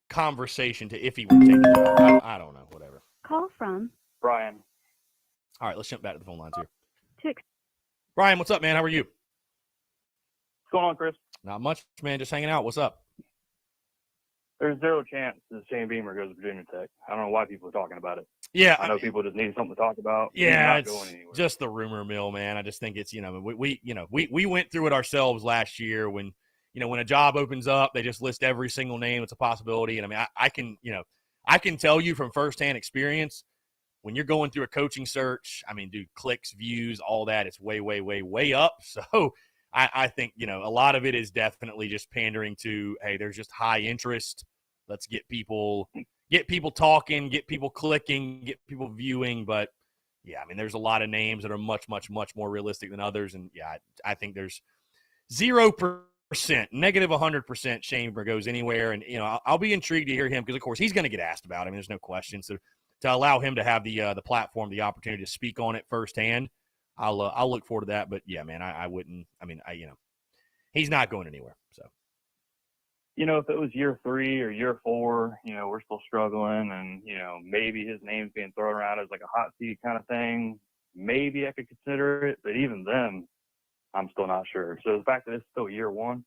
conversation to if he would take it. I don't know, whatever. Call from Brian. All right, let's jump back to the phone lines here. to Brian, what's up, man? How are you? What's going on, Chris? Not much, man. Just hanging out. What's up? There's zero chance that Shane Beamer goes to Virginia Tech. I don't know why people are talking about it. Yeah, I know people just need something to talk about. He's yeah, not it's going anywhere. just the rumor mill, man. I just think it's we went through it ourselves last year when when a job opens up, they just list every single name. It's a possibility, and I mean I can tell you from firsthand experience when you're going through a coaching search. I mean, dude, clicks, views, all that, it's way, way, way, way up. So I think a lot of it is definitely just pandering to, hey, there's just high interest. Let's get people talking, get people clicking, get people viewing. But yeah, I mean, there's a lot of names that are much, much, much more realistic than others. And yeah, I think there's 0%, negative 100% Shane Beamer goes anywhere. And I'll be intrigued to hear him because of course he's going to get asked about it. I mean, there's no question. So to allow him to have the platform, the opportunity to speak on it firsthand, I'll look forward to that. But yeah, man, I wouldn't. I mean, he's not going anywhere. So. If it was year 3 or year 4, we're still struggling and, maybe his name's being thrown around as like a hot seat kind of thing, maybe I could consider it. But even then, I'm still not sure. So the fact that it's still year 1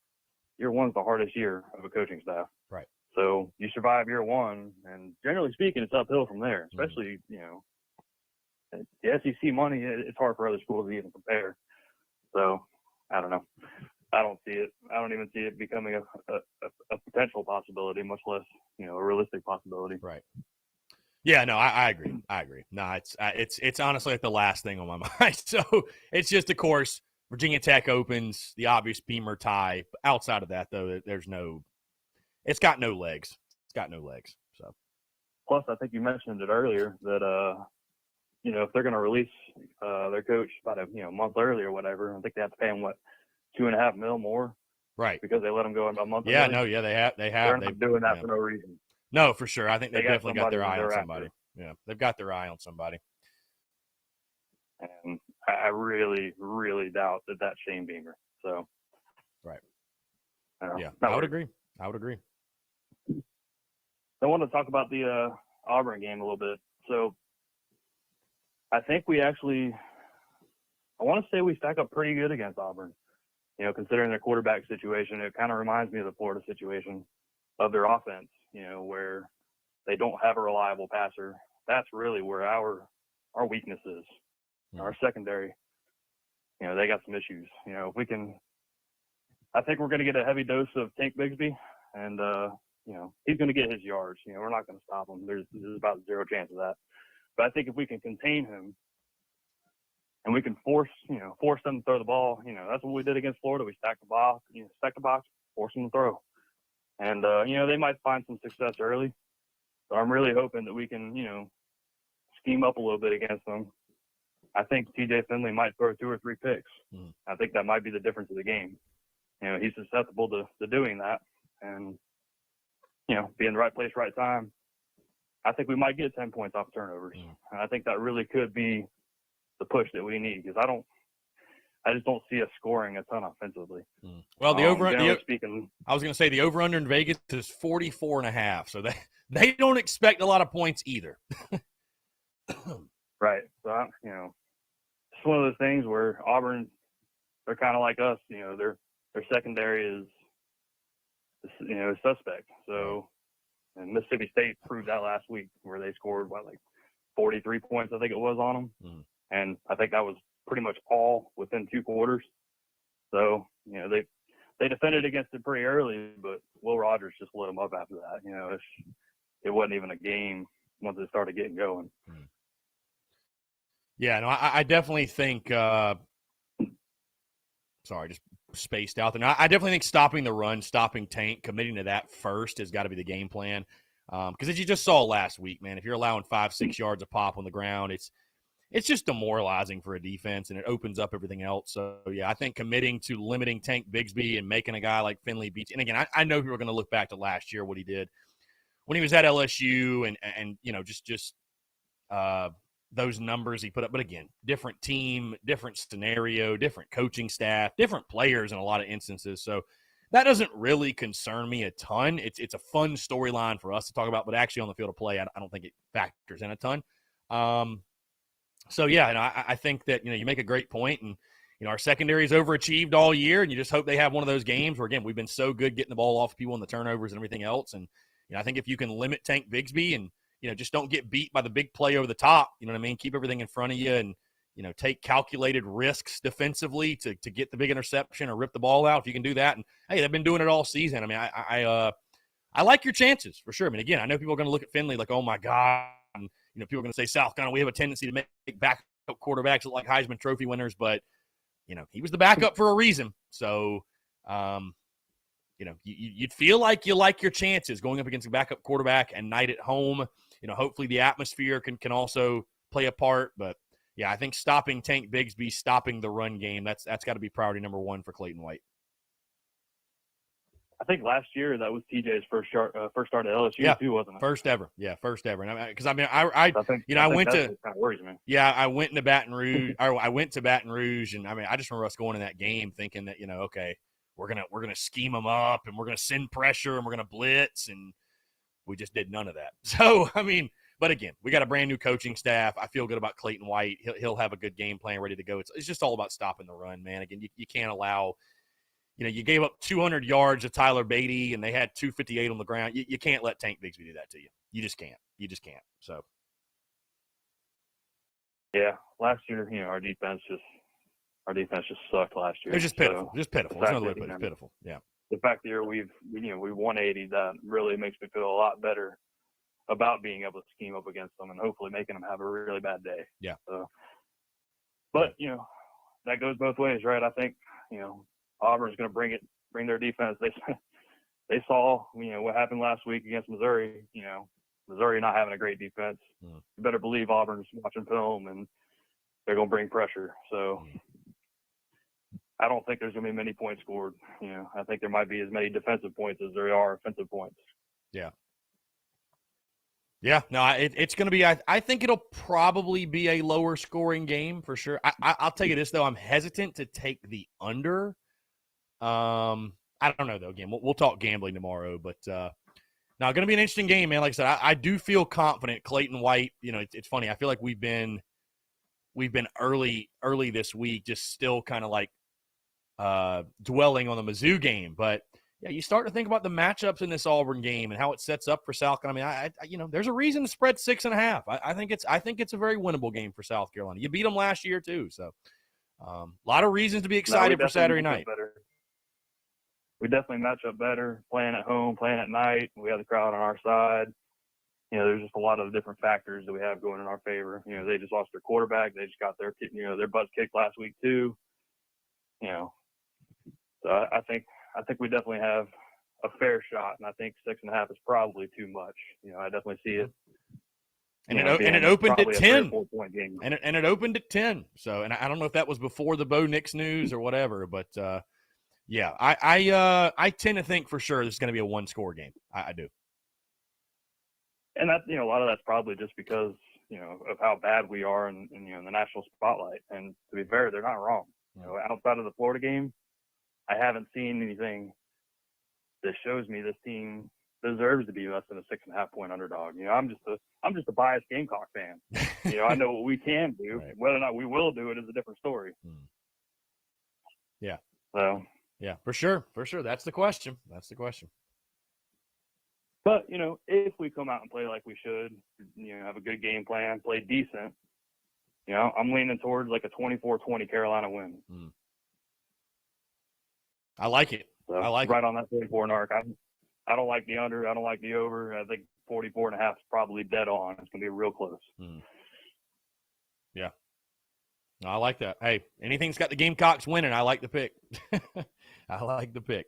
is the hardest year of a coaching staff. Right. So you survive year 1, and generally speaking, it's uphill from there, especially, the SEC money, it's hard for other schools to even compare. So I don't know. I don't see it. I don't even see it becoming a potential possibility, much less, a realistic possibility. Right. Yeah, no, I agree. No, it's honestly like the last thing on my mind. So it's just, of course, Virginia Tech opens, the obvious Beamer tie. Outside of that, though, it's got no legs. So. Plus, I think you mentioned it earlier that, if they're going to release their coach about a month early or whatever, I think they have to pay him, $2.5 million more, right? Because they let them go in a month. Yeah, early. no, yeah, they have. They're not doing that for no reason. No, for sure. I think they definitely got their eye on somebody. After. Yeah, they've got their eye on somebody. And I really, really doubt that that's Shane Beamer. So, right. Yeah, I would agree. I want to talk about the Auburn game a little bit. So, I think I want to say we stack up pretty good against Auburn. Considering their quarterback situation, it kind of reminds me of the Florida situation of their offense, where they don't have a reliable passer. That's really where our weakness is. Our secondary, they got some issues. If we can, I think we're going to get a heavy dose of Tank Bigsby, and, he's going to get his yards. We're not going to stop him. There's about zero chance of that. But I think if we can contain him, and we can force them to throw the ball. That's what we did against Florida. We stacked the box, force them to throw. And, they might find some success early. So I'm really hoping that we can, scheme up a little bit against them. I think TJ Finley might throw 2 or 3 picks. I think that might be the difference of the game. He's susceptible to doing that. And, be in the right place, right time. I think we might get 10 points off turnovers. And I think that really could be the push that we need, because I just don't see us scoring a ton offensively. Well, I was going to say the over under in Vegas is 44.5, so they don't expect a lot of points either. Right. So it's one of those things where Auburn, they're kind of like us. Their secondary is suspect. So, and Mississippi State proved that last week, where they scored 43 points, I think it was, on them. And I think that was pretty much all within 2 quarters. So, they defended against it pretty early, but Will Rogers just lit them up after that. It wasn't even a game once it started getting going. Yeah, no, I definitely think sorry, just spaced out there. Now, I definitely think stopping the run, stopping Tank, committing to that first has got to be the game plan. Because as you just saw last week, man, if you're allowing 5-6 yards a pop on the ground, it's just demoralizing for a defense, and it opens up everything else. So, yeah, I think committing to limiting Tank Bigsby and making a guy like Finley beat – and, again, I know people are going to look back to last year, what he did when he was at LSU and just those numbers he put up. But, again, different team, different scenario, different coaching staff, different players in a lot of instances. So, that doesn't really concern me a ton. It's a fun storyline for us to talk about, but actually on the field of play, I don't think it factors in a ton. So, yeah, and I think that, you make a great point. And, our secondary's overachieved all year, and you just hope they have one of those games where, again, we've been so good getting the ball off people and the turnovers and everything else. And, I think if you can limit Tank Bigsby and, just don't get beat by the big play over the top, you know what I mean? Keep everything in front of you and, take calculated risks defensively to get the big interception or rip the ball out. If you can do that. And, hey, they've been doing it all season. I mean, I like your chances for sure. I mean, again, I know people are going to look at Finley like, oh, my God. And, people are going to say, South Carolina, we have a tendency to make backup quarterbacks look like Heisman Trophy winners. But, he was the backup for a reason. So, you'd feel like you like your chances going up against a backup quarterback and night at home. Hopefully the atmosphere can also play a part. But, yeah, I think stopping Tank Bigsby, stopping the run game, that's got to be priority number one for Clayton White. I think last year that was TJ's first start at LSU too, wasn't it? First ever. Yeah, first ever. And because I went to kind of worries me. Yeah, I went to Baton Rouge. I went to Baton Rouge, and I just remember us going in that game thinking that okay, we're gonna scheme them up and we're gonna send pressure and we're gonna blitz, and we just did none of that. So but again, we got a brand new coaching staff. I feel good about Clayton White. He'll have a good game plan ready to go. It's just all about stopping the run, man. Again, you can't allow. You gave up 200 yards to Tyler Beatty, and they had 258 on the ground. You can't let Tank Bigsby do that to you. You just can't. So. Yeah, last year, our defense just sucked last year. It was just pitiful. Just pitiful. There's another way to put it. It's pitiful. Yeah. The fact that we've 180, that really makes me feel a lot better about being able to scheme up against them and hopefully making them have a really bad day. Yeah. So, but that goes both ways, right? I think Auburn's going to bring their defense. They saw, what happened last week against Missouri. Missouri not having a great defense. You better believe Auburn's watching film and they're going to bring pressure. So I don't think there's going to be many points scored. I think there might be as many defensive points as there are offensive points. Yeah. Yeah, no, it's going to be. I think it'll probably be a lower scoring game for sure. I'll tell you this though, I'm hesitant to take the under. I don't know though. Again, we'll talk gambling tomorrow, but now going to be an interesting game, man. Like I said, I do feel confident. Clayton White, it's funny. I feel like we've been early this week, just still kind of like dwelling on the Mizzou game, but. Yeah, you start to think about the matchups in this Auburn game and how it sets up for South Carolina. There's a reason to spread 6.5. I think it's a very winnable game for South Carolina. You beat them last year too, so a lot of reasons to be excited for Saturday night. We definitely match up better playing at home, playing at night. We have the crowd on our side. There's just a lot of different factors that we have going in our favor. They just lost their quarterback. They just got their butts kicked last week too. So I think we definitely have a fair shot, and I think 6.5 is probably too much. I definitely see it. And it opened at 10. 4-point game. And it opened at 10. So, and I don't know if that was before the Bo Nix news or whatever, but yeah, I tend to think for sure this is going to be a one-score game. I do. And that a lot of that's probably just because of how bad we are in the national spotlight. And to be fair, they're not wrong. Outside of the Florida game, I haven't seen anything that shows me this team deserves to be less than a 6.5 point underdog. I'm just a biased Gamecock fan. I know what we can do. Right. Whether or not we will do it is a different story. Yeah. So. Yeah, for sure. That's the question. But if we come out and play like we should, have a good game plan, play decent, I'm leaning towards like a 24-20 Carolina win. I like it. So right on that 44 mark. I don't like the under. I don't like the over. I think 44.5 is probably dead on. It's going to be real close. Yeah. No, I like that. Hey, anything's got the Gamecocks winning, I like the pick. I like the pick.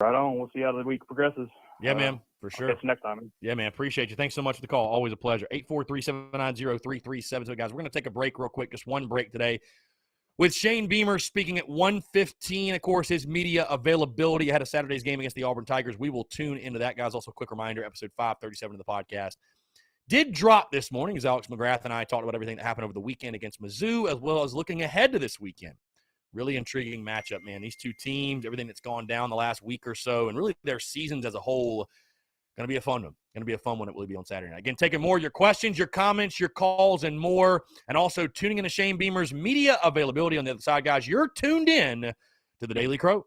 Right on. We'll see how the week progresses. Yeah, man, for sure. Catch you next time. Yeah, man, appreciate you. Thanks so much for the call. Always a pleasure. 843-790-3372. Guys, we're going to take a break real quick, just one break today. With Shane Beamer speaking at 1:15, of course, his media availability ahead of Saturday's game against the Auburn Tigers. We will tune into that, guys. Also, a quick reminder, episode 537 of the podcast did drop this morning as Alex Mcgrath and I talked about everything that happened over the weekend against Mizzou, as well as looking ahead to this weekend. Really intriguing matchup, man. These two teams, everything that's gone down the last week or so, and really their seasons as a whole Going to be a fun one. Going to be a fun one. It will be on Saturday night. Again, taking more of your questions, your comments, your calls, and more, and also tuning in to Shane Beamer's media availability on the other side, guys. You're tuned in to the Daily Crow.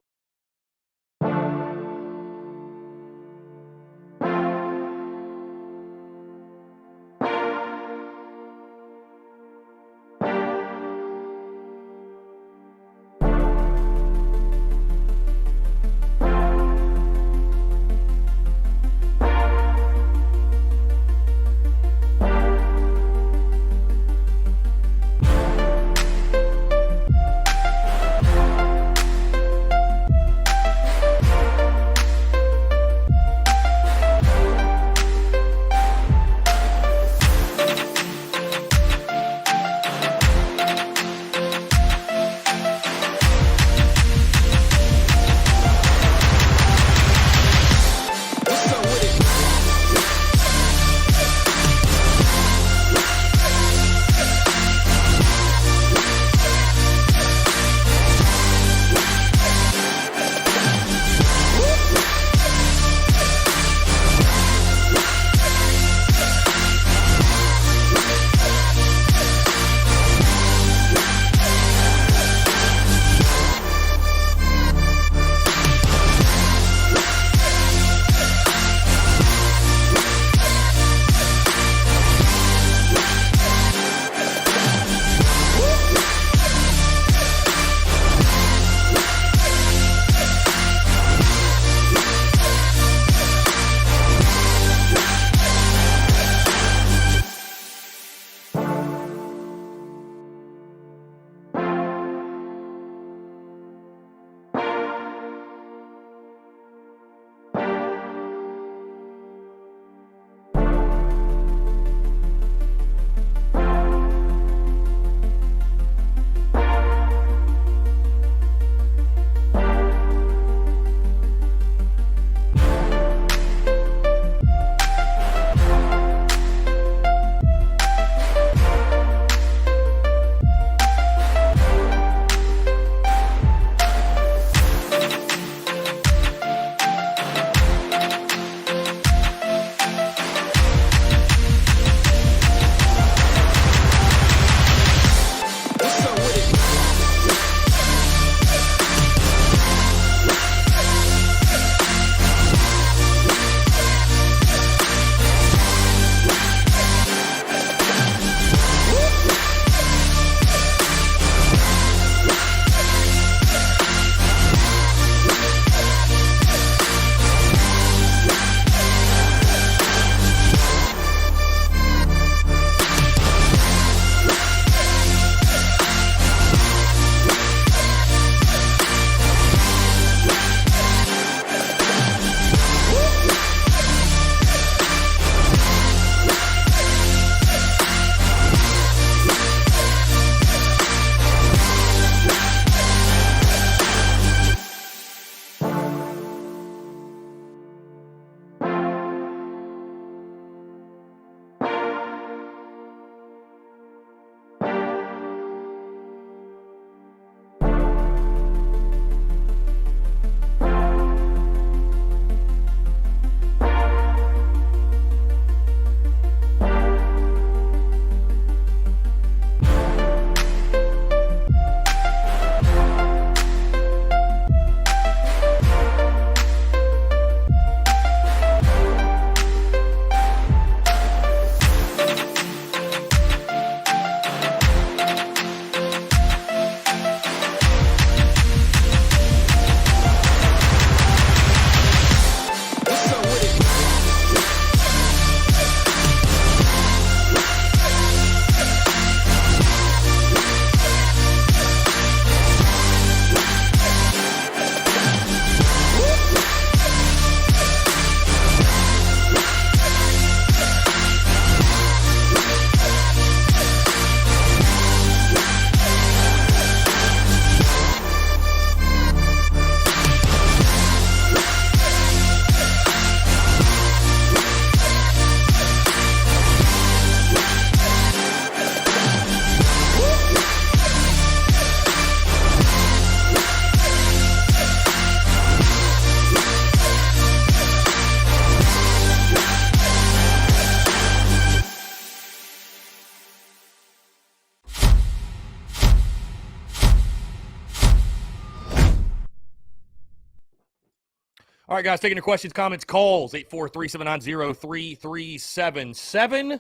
All right, guys, taking your questions, comments, calls, 843-790-3377.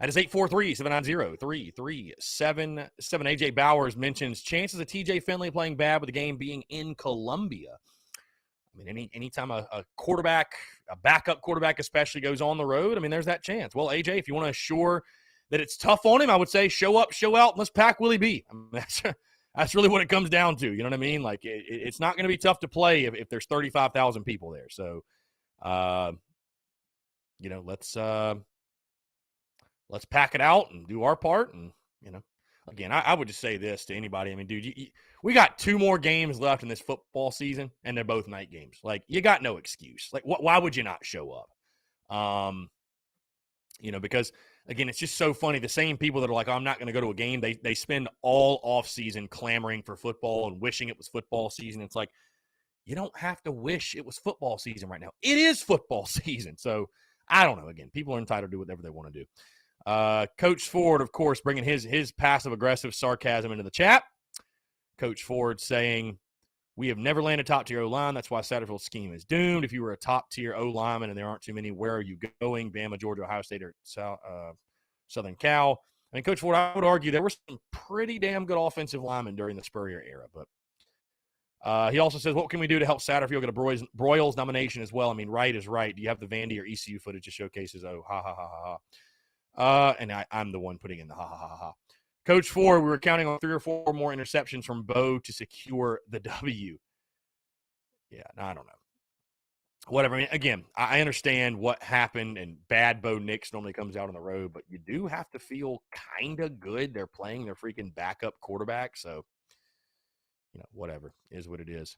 That is 843-790-3377. AJ Bowers mentions chances of TJ Finley playing bad with the game being in Columbia. I mean, anytime a quarterback, a backup quarterback especially, goes on the road, I mean, there's that chance. Well, AJ, if you want to assure that it's tough on him, I would say show up, show out, and let's pack Willie B. I mean, that's really what it comes down to. You know what I mean? Like, it's not going to be tough to play if there's 35,000 people there. So, you know, let's pack it out and do our part. And, you know, again, I would just say this to anybody. I mean, dude, we got 2 more games left in this football season, and they're both night games. Like, you got no excuse. Like, why would you not show up? You know, because, again, it's just so funny. The same people that are like, oh, I'm not going to go to a game, they spend all offseason clamoring for football and wishing it was football season. It's like, you don't have to wish it was football season right now. It is football season. So, I don't know. Again, people are entitled to do whatever they want to do. Coach Ford, of course, bringing his passive-aggressive sarcasm into the chat. Coach Ford saying, we have never landed top-tier O-line. That's why Satterfield's scheme is doomed. If you were a top-tier O-lineman and there aren't too many, where are you going? Bama, Georgia, Ohio State, or Southern Cal? I mean, Coach Ford, I would argue there were some pretty damn good offensive linemen during the Spurrier era. But he also says, what can we do to help Satterfield get a Broyles nomination as well? I mean, right is right. Do you have the Vandy or ECU footage that showcases, oh, ha, ha, ha, ha, ha. And I'm the one putting in the ha, ha, ha, ha. Coach Ford, we were counting on 3 or 4 more interceptions from Bo to secure the W. Yeah, I don't know. Whatever. I mean, again, I understand what happened, and bad Bo Nix normally comes out on the road, but you do have to feel kind of good. They're playing their freaking backup quarterback, so, you know, whatever is what it is.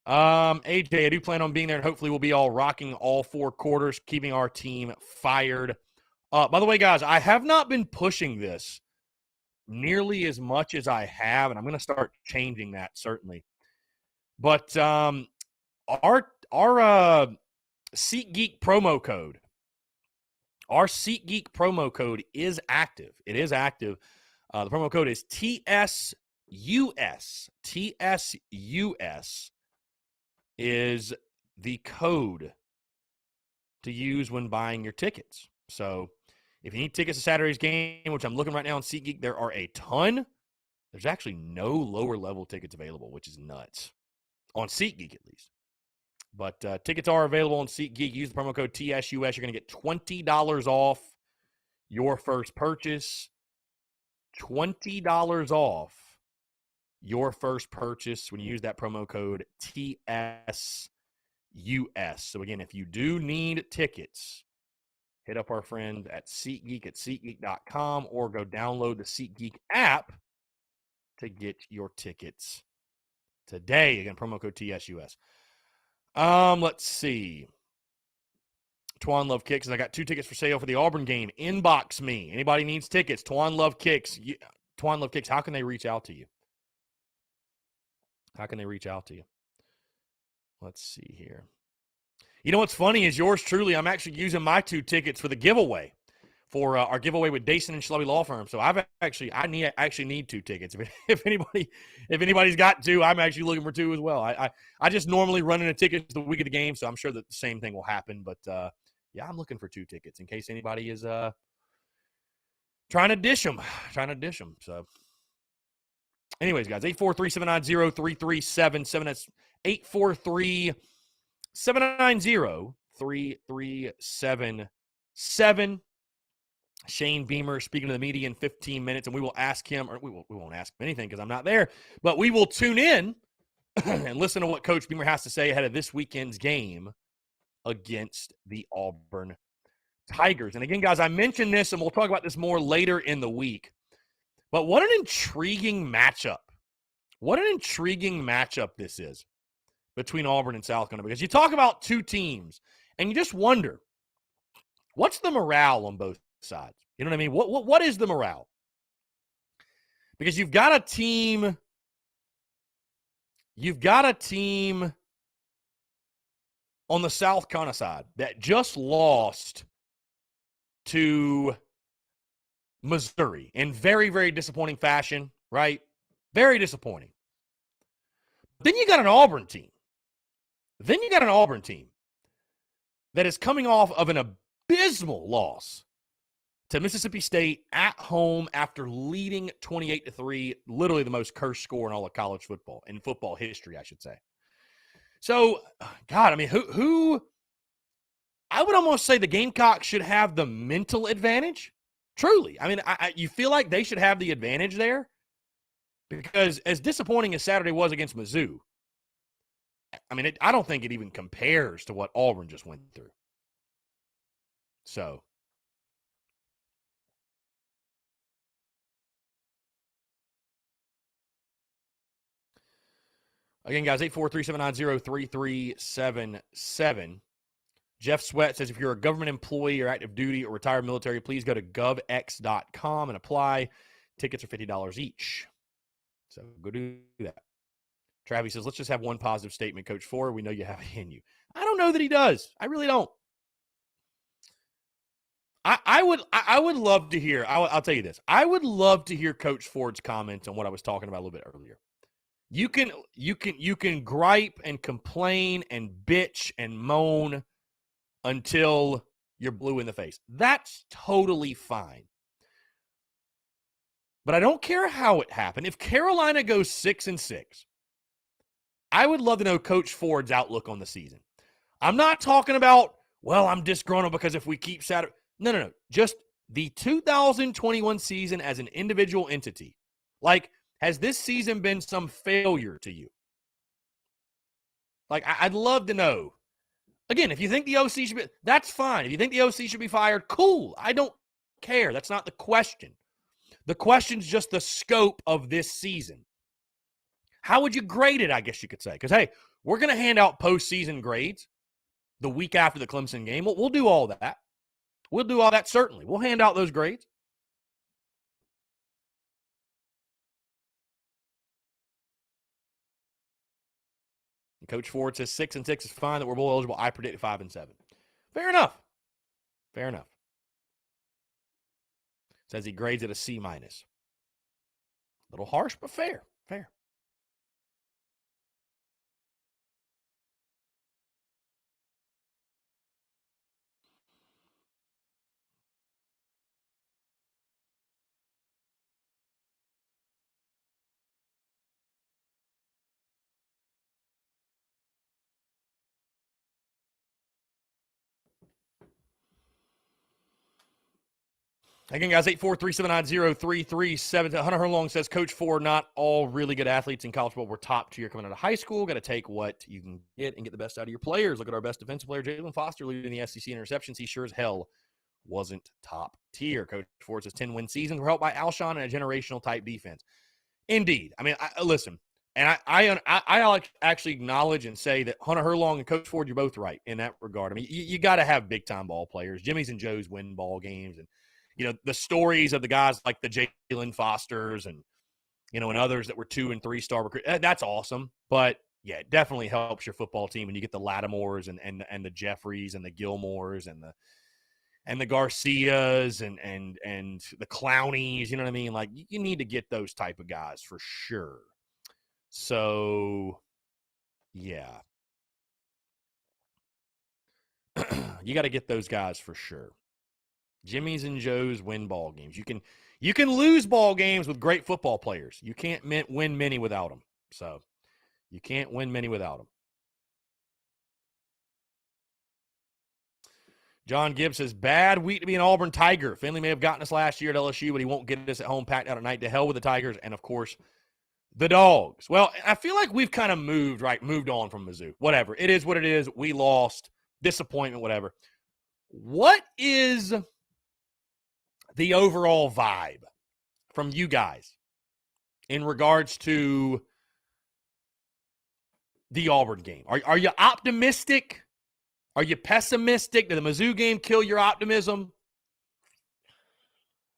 AJ, I do plan on being there, and hopefully we'll be all rocking all 4 quarters, keeping our team fired. By the way, guys, I have not been pushing this nearly as much as I have, and I'm going to start changing that, certainly. But our SeatGeek promo code, is active. It is active. The promo code is TSUS. TSUS is the code to use when buying your tickets. So if you need tickets to Saturday's game, which I'm looking right now on SeatGeek, there are a ton. There's actually no lower level tickets available, which is nuts. On SeatGeek, at least. But tickets are available on SeatGeek. Use the promo code TSUS. You're going to get $20 off your first purchase. $20 off your first purchase when you use that promo code TSUS. So, again, if you do need tickets, hit up our friend at SeatGeek at SeatGeek.com or go download the SeatGeek app to get your tickets today. Again, promo code TSUS. Let's see. Twan Love Kicks. I got 2 tickets for sale for the Auburn game. Inbox me. Anybody needs tickets? Twan Love Kicks. Twan Love Kicks. How can they reach out to you? Let's see here. You know what's funny is yours truly, I'm actually using my 2 tickets for the giveaway, for our giveaway with Dason and Schlubby Law Firm. So I actually need 2 tickets. If anybody's got 2, I'm actually looking for 2 as well. I just normally run into tickets the week of the game, so I'm sure that the same thing will happen. But yeah, I'm looking for 2 tickets in case anybody is trying to dish them. So, anyways, guys, 843-790-3377. That's 843-790-3377. Shane Beamer speaking to the media in 15 minutes, and we will ask him, or we won't ask him anything because I'm not there, but we will tune in and listen to what Coach Beamer has to say ahead of this weekend's game against the Auburn Tigers. And again, guys, I mentioned this, and we'll talk about this more later in the week, but what an intriguing matchup. What an intriguing matchup this is between Auburn and South Carolina, because you talk about 2 teams, and you just wonder, what's the morale on both sides? You know what I mean? What is the morale? Because you've got a team on the South Carolina side that just lost to Missouri in very, very disappointing fashion, right? Very disappointing. Then you got an Auburn team that is coming off of an abysmal loss to Mississippi State at home after leading 28-3, literally the most cursed score in all of college football, in football history, I should say. So, God, I mean, who I would almost say the Gamecocks should have the mental advantage. Truly. I mean, you feel like they should have the advantage there because as disappointing as Saturday was against Mizzou, I mean, I don't think it even compares to what Auburn just went through. So, again, guys, 843-790-3377. Jeff Sweat says, if you're a government employee or active duty or retired military, please go to govx.com and apply. Tickets are $50 each. So go do that. Travis says, let's just have one positive statement, Coach Ford. We know you have it in you. I don't know that he does. I really don't. I would love to hear, I'll tell you this. I would love to hear Coach Ford's comments on what I was talking about a little bit earlier. You can gripe and complain and bitch and moan until you're blue in the face. That's totally fine. But I don't care how it happened. If Carolina goes 6-6, I would love to know Coach Ford's outlook on the season. I'm not talking about, well, I'm disgruntled because if we keep Saturday. No. Just the 2021 season as an individual entity. Like, has this season been some failure to you? Like, I'd love to know. Again, if you think the OC should be, that's fine. If you think the OC should be fired, cool. I don't care. That's not the question. The question's just the scope of this season. How would you grade it, I guess you could say? Because, hey, we're going to hand out postseason grades the week after the Clemson game. We'll do all that. We'll do all that, certainly. We'll hand out those grades. Coach Ford says 6-6 is fine, that we're bowl eligible. I predicted 5-7. Fair enough. Fair enough. Says he grades it a C-. A little harsh, but fair. Fair. Again, guys, 843-790-3377. Hunter Herlong says, Coach Ford, not all really good athletes in college football were top tier coming out of high school. Got to take what you can get and get the best out of your players. Look at our best defensive player, Jalen Foster, leading the SEC interceptions. He sure as hell wasn't top tier. Coach Ford says 10-win seasons were helped by Alshon and a generational type defense. Indeed. I mean, listen, and I actually acknowledge and say that Hunter Herlong and Coach Ford, you're both right in that regard. I mean, you got to have big-time ball players. Jimmy's and Joe's win ball games, and you know, the stories of the guys like the Jalen Fosters and, you know, and others that were 2- and 3-star recruits. That's awesome. But, yeah, it definitely helps your football team when you get the Lattimores and the Jeffries and the Gilmores and the Garcias and the Clownies, you know what I mean? Like, you need to get those type of guys for sure. So, yeah. You got to get those guys for sure. Jimmy's and Joe's win ball games. You can lose ball games with great football players. You can't win many without them. So you can't win many without them. John Gibbs says, bad week to be an Auburn Tiger. Finley may have gotten us last year at LSU, but he won't get us at home packed out at night. To hell with the Tigers and, of course, the Dogs. Well, I feel like we've kind of moved on from Mizzou. Whatever. It is what it is. We lost. Disappointment, whatever. What is the overall vibe from you guys in regards to the Auburn game? Are you optimistic? Are you pessimistic? Did the Mizzou game kill your optimism?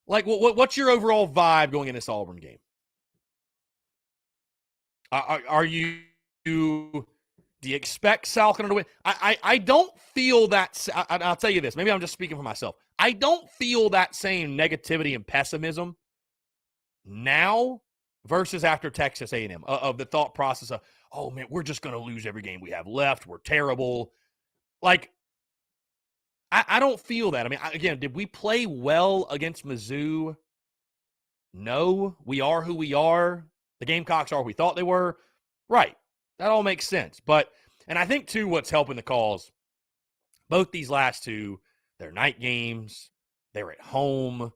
Like, what's your overall vibe going in this Auburn game? Do you expect South Carolina to win? I don't feel that. I'll tell you this. Maybe I'm just speaking for myself. I don't feel that same negativity and pessimism now versus after Texas A&M of the thought process of, oh, man, we're just going to lose every game we have left. We're terrible. Like, I don't feel that. I mean, again, did we play well against Mizzou? No. We are who we are. The Gamecocks are who we thought they were. Right. That all makes sense. And I think, too, what's helping the cause, both these last two, they're night games. They're at home.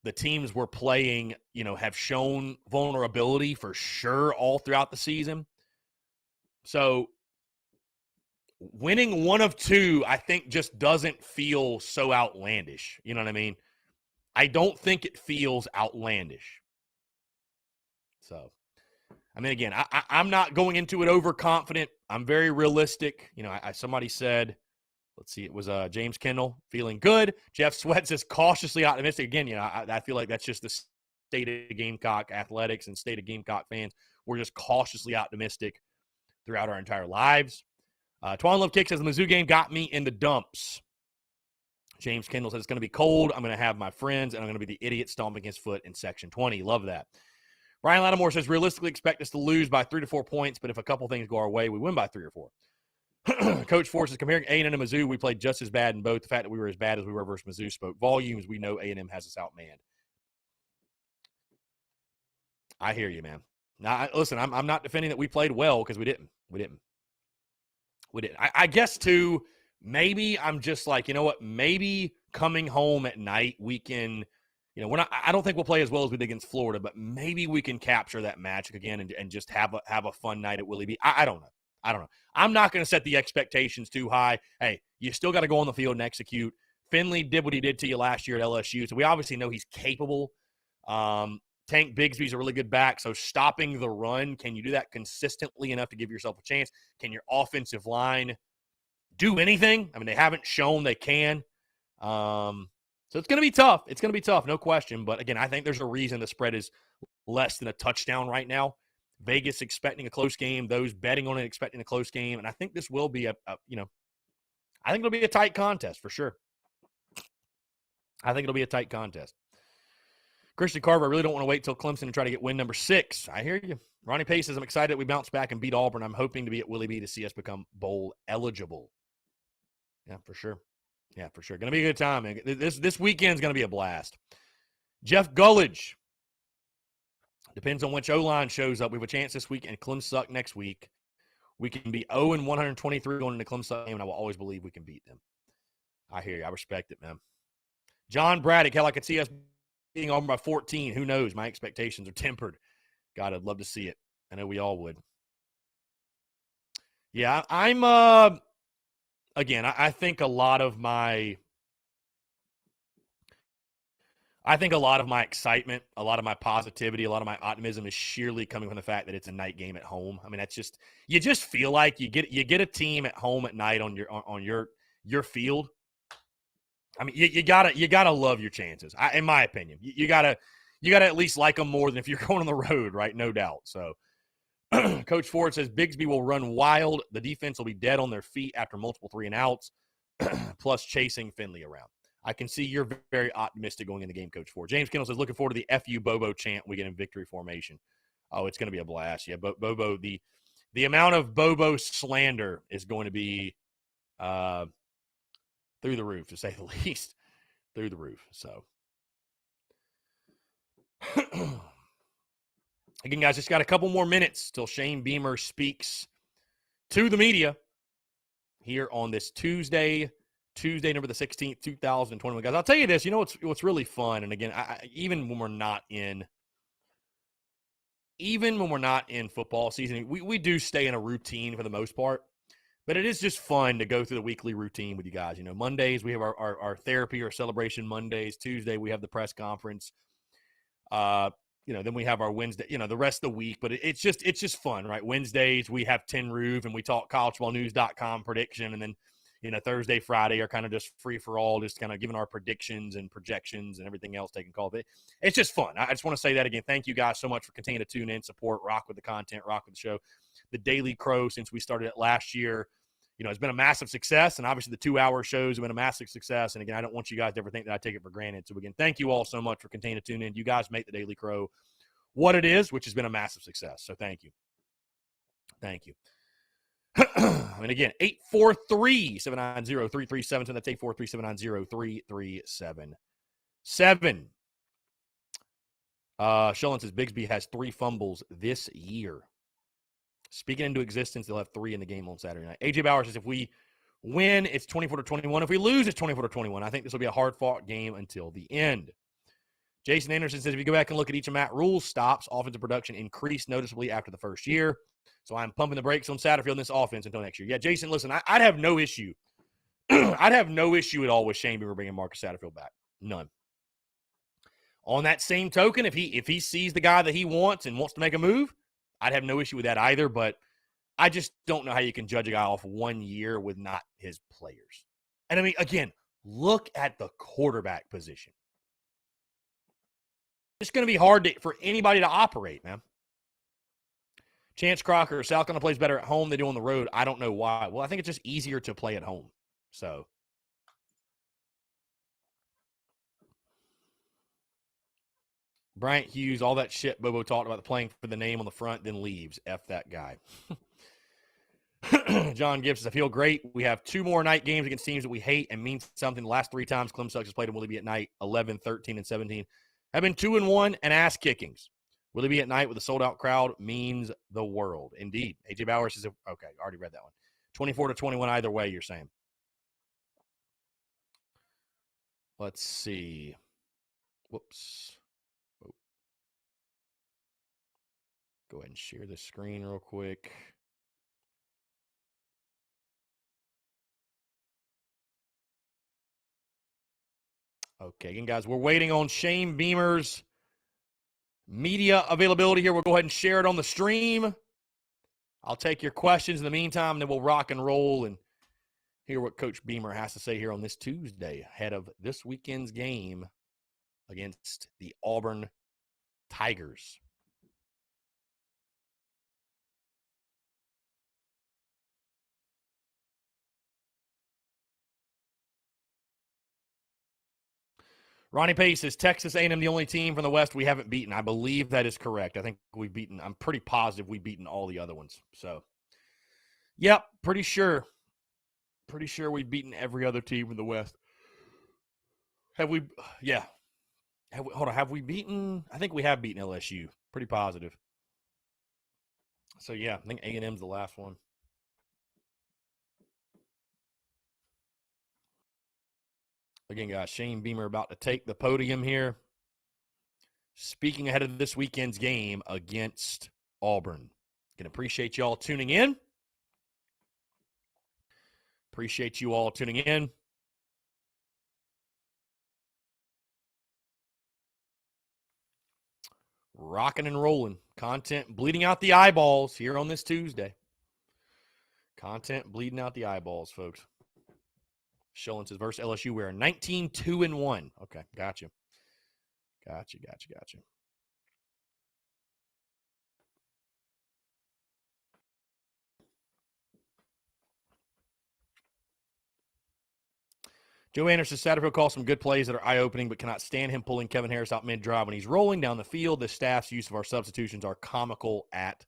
The teams we're playing, have shown vulnerability for sure all throughout the season. So winning one of two, I think, just doesn't feel so outlandish. You know what I mean? I don't think it feels outlandish. So, I mean, again, I'm not going into it overconfident. I'm very realistic. Somebody said, let's see, it was James Kendall feeling good. Jeff Sweat says cautiously optimistic. Again, I feel like that's just the state of Gamecock athletics and state of Gamecock fans. We're just cautiously optimistic throughout our entire lives. Twan Love Kick says the Mizzou game got me in the dumps. James Kendall says it's going to be cold. I'm going to have my friends, and I'm going to be the idiot stomping his foot in Section 20. Love that. Brian Lattimore says realistically expect us to lose by 3 to 4 points, but if a couple things go our way, we win by 3 or 4. Coach Force is comparing A&M to Mizzou. We played just as bad in both. The fact that we were as bad as we were versus Mizzou spoke volumes. We know A&M has us outmanned. I hear you, man. Now, listen, I'm not defending that we played well because we didn't. I guess, too, maybe I'm just like, you know what? Maybe coming home at night, we can, I don't think we'll play as well as we did against Florida, but maybe we can capture that magic again and just have a fun night at Willie B. I don't know. I'm not going to set the expectations too high. Hey, you still got to go on the field and execute. Finley did what he did to you last year at LSU, so we obviously know he's capable. Tank Bigsby's a really good back, so stopping the run, can you do that consistently enough to give yourself a chance? Can your offensive line do anything? I mean, they haven't shown they can. So it's going to be tough. It's going to be tough, no question. But, again, I think there's a reason the spread is less than a touchdown right now. Vegas expecting a close game. Those betting on it expecting a close game. And I think this will be I think it'll be a tight contest for sure. I think it'll be a tight contest. Christian Carver, I really don't want to wait till Clemson and try to get win number 6. I hear you. Ronnie Pace says, I'm excited we bounced back and beat Auburn. I'm hoping to be at Willie B to see us become bowl eligible. Yeah, for sure. Going to be a good time, man. This weekend's going to be a blast. Jeff Gullidge. Depends on which O-line shows up. We have a chance this week and Clemson suck next week. We can be 0-123 going into Clemson game, and I will always believe we can beat them. I hear you. I respect it, man. John Braddock, hell, I could see us being Auburn by 14. Who knows? My expectations are tempered. God, I'd love to see it. I know we all would. Yeah, I'm again, I think a lot of my excitement, a lot of my positivity, a lot of my optimism is sheerly coming from the fact that it's a night game at home. I mean, that's just, you just feel like you get a team at home at night on your field. I mean, you gotta love your chances. In my opinion, you gotta at least like them more than if you're going on the road, right? No doubt. So, Coach Ford says Bigsby will run wild. The defense will be dead on their feet after multiple 3-and-outs, plus chasing Finley around. I can see you're very optimistic going in the game, Coach Ford. James Kendall says looking forward to the FU Bobo chant we get in victory formation. Oh, it's going to be a blast. Yeah, Bobo. The amount of Bobo slander is going to be through the roof, to say the least. Through the roof. So, again, guys, just got a couple more minutes till Shane Beamer speaks to the media here on this Tuesday, November the 16th, 2021. Guys, I'll tell you this. You know what's really fun, and again, even when we're not in football season, we do stay in a routine for the most part. But it is just fun to go through the weekly routine with you guys. You know, Mondays we have our therapy or celebration Mondays. Tuesday we have the press conference. Then we have our Wednesday, the rest of the week. But it's just fun, right? Wednesdays we have 10 Roof and we talk collegefootballnews.com prediction. And then, Thursday, Friday are kind of just free for all, just kind of giving our predictions and projections and everything else taking call. It's just fun. I just want to say that again. Thank you guys so much for continuing to tune in, support, rock with the content, rock with the show. The Daily Crow, since we started it last year, it's been a massive success, and obviously the 2-hour shows have been a massive success. And again, I don't want you guys to ever think that I take it for granted. So again, thank you all so much for continuing to tune in. You guys make the Daily Crow what it is, which has been a massive success. So thank you. And again, 843-790-3377. That's 843-790-3377. Sheldon says Bigsby has 3 fumbles this year. Speaking into existence, they'll have 3 in the game on Saturday night. AJ Bauer says if we win, it's 24-21. If we lose, it's 24-21. I think this will be a hard-fought game until the end. Jason Anderson says if you go back and look at each of Matt Rule's stops, offensive production increased noticeably after the first year. So I'm pumping the brakes on Satterfield in this offense until next year. Yeah, Jason, listen, I'd have no issue. I'd have no issue at all with Shane Beamer bringing Marcus Satterfield back. None. On that same token, if he sees the guy that he wants and wants to make a move, I'd have no issue with that either. But I just don't know how you can judge a guy off 1 year with not his players. And I mean, again, look at the quarterback position. It's going to be hard for anybody to operate, man. Chance Crocker, South Carolina plays better at home than they do on the road. I don't know why. Well, I think it's just easier to play at home. So, Bryant Hughes, all that shit Bobo talked about, the playing for the name on the front, then leaves. F that guy. John Gibbs says, I feel great. We have 2 more night games against teams that we hate and means something. The last 3 times Clem Sucks has played them, will he be at night? 11, 13, and 17. Have been 2-1 and ass kickings. Will he be at night with a sold-out crowd? Means the world. Indeed. AJ Bauer says, okay, already read that one. 24-21 either way, you're saying. Let's see. Whoops. Oh. Go ahead and share the screen real quick. Okay, again, guys, we're waiting on Shane Beamer's media availability here. We'll go ahead and share it on the stream. I'll take your questions in the meantime, then we'll rock and roll and hear what Coach Beamer has to say here on this Tuesday ahead of this weekend's game against the Auburn Tigers. Ronnie Pace says, Texas A&M the only team from the West we haven't beaten. I believe that is correct. I think we've beaten, I'm pretty positive we've beaten all the other ones. So, yep, pretty sure. Pretty sure we've beaten every other team in the West. Have we? Yeah. Have we beaten? I think we have beaten LSU. Pretty positive. So, yeah, I think A&M's the last one. Again, guys, Shane Beamer about to take the podium here. Speaking ahead of this weekend's game against Auburn. Can appreciate you all tuning in. Appreciate you all tuning in. Rocking and rolling. Content bleeding out the eyeballs here on this Tuesday. Content bleeding out the eyeballs, folks. Shullen says, versus LSU, we're 19-2-1. Okay, gotcha. Gotcha. Joe Anderson, Satterfield calls some good plays that are eye-opening, but cannot stand him pulling Kevin Harris out mid-drive when he's rolling down the field. The staff's use of our substitutions are comical at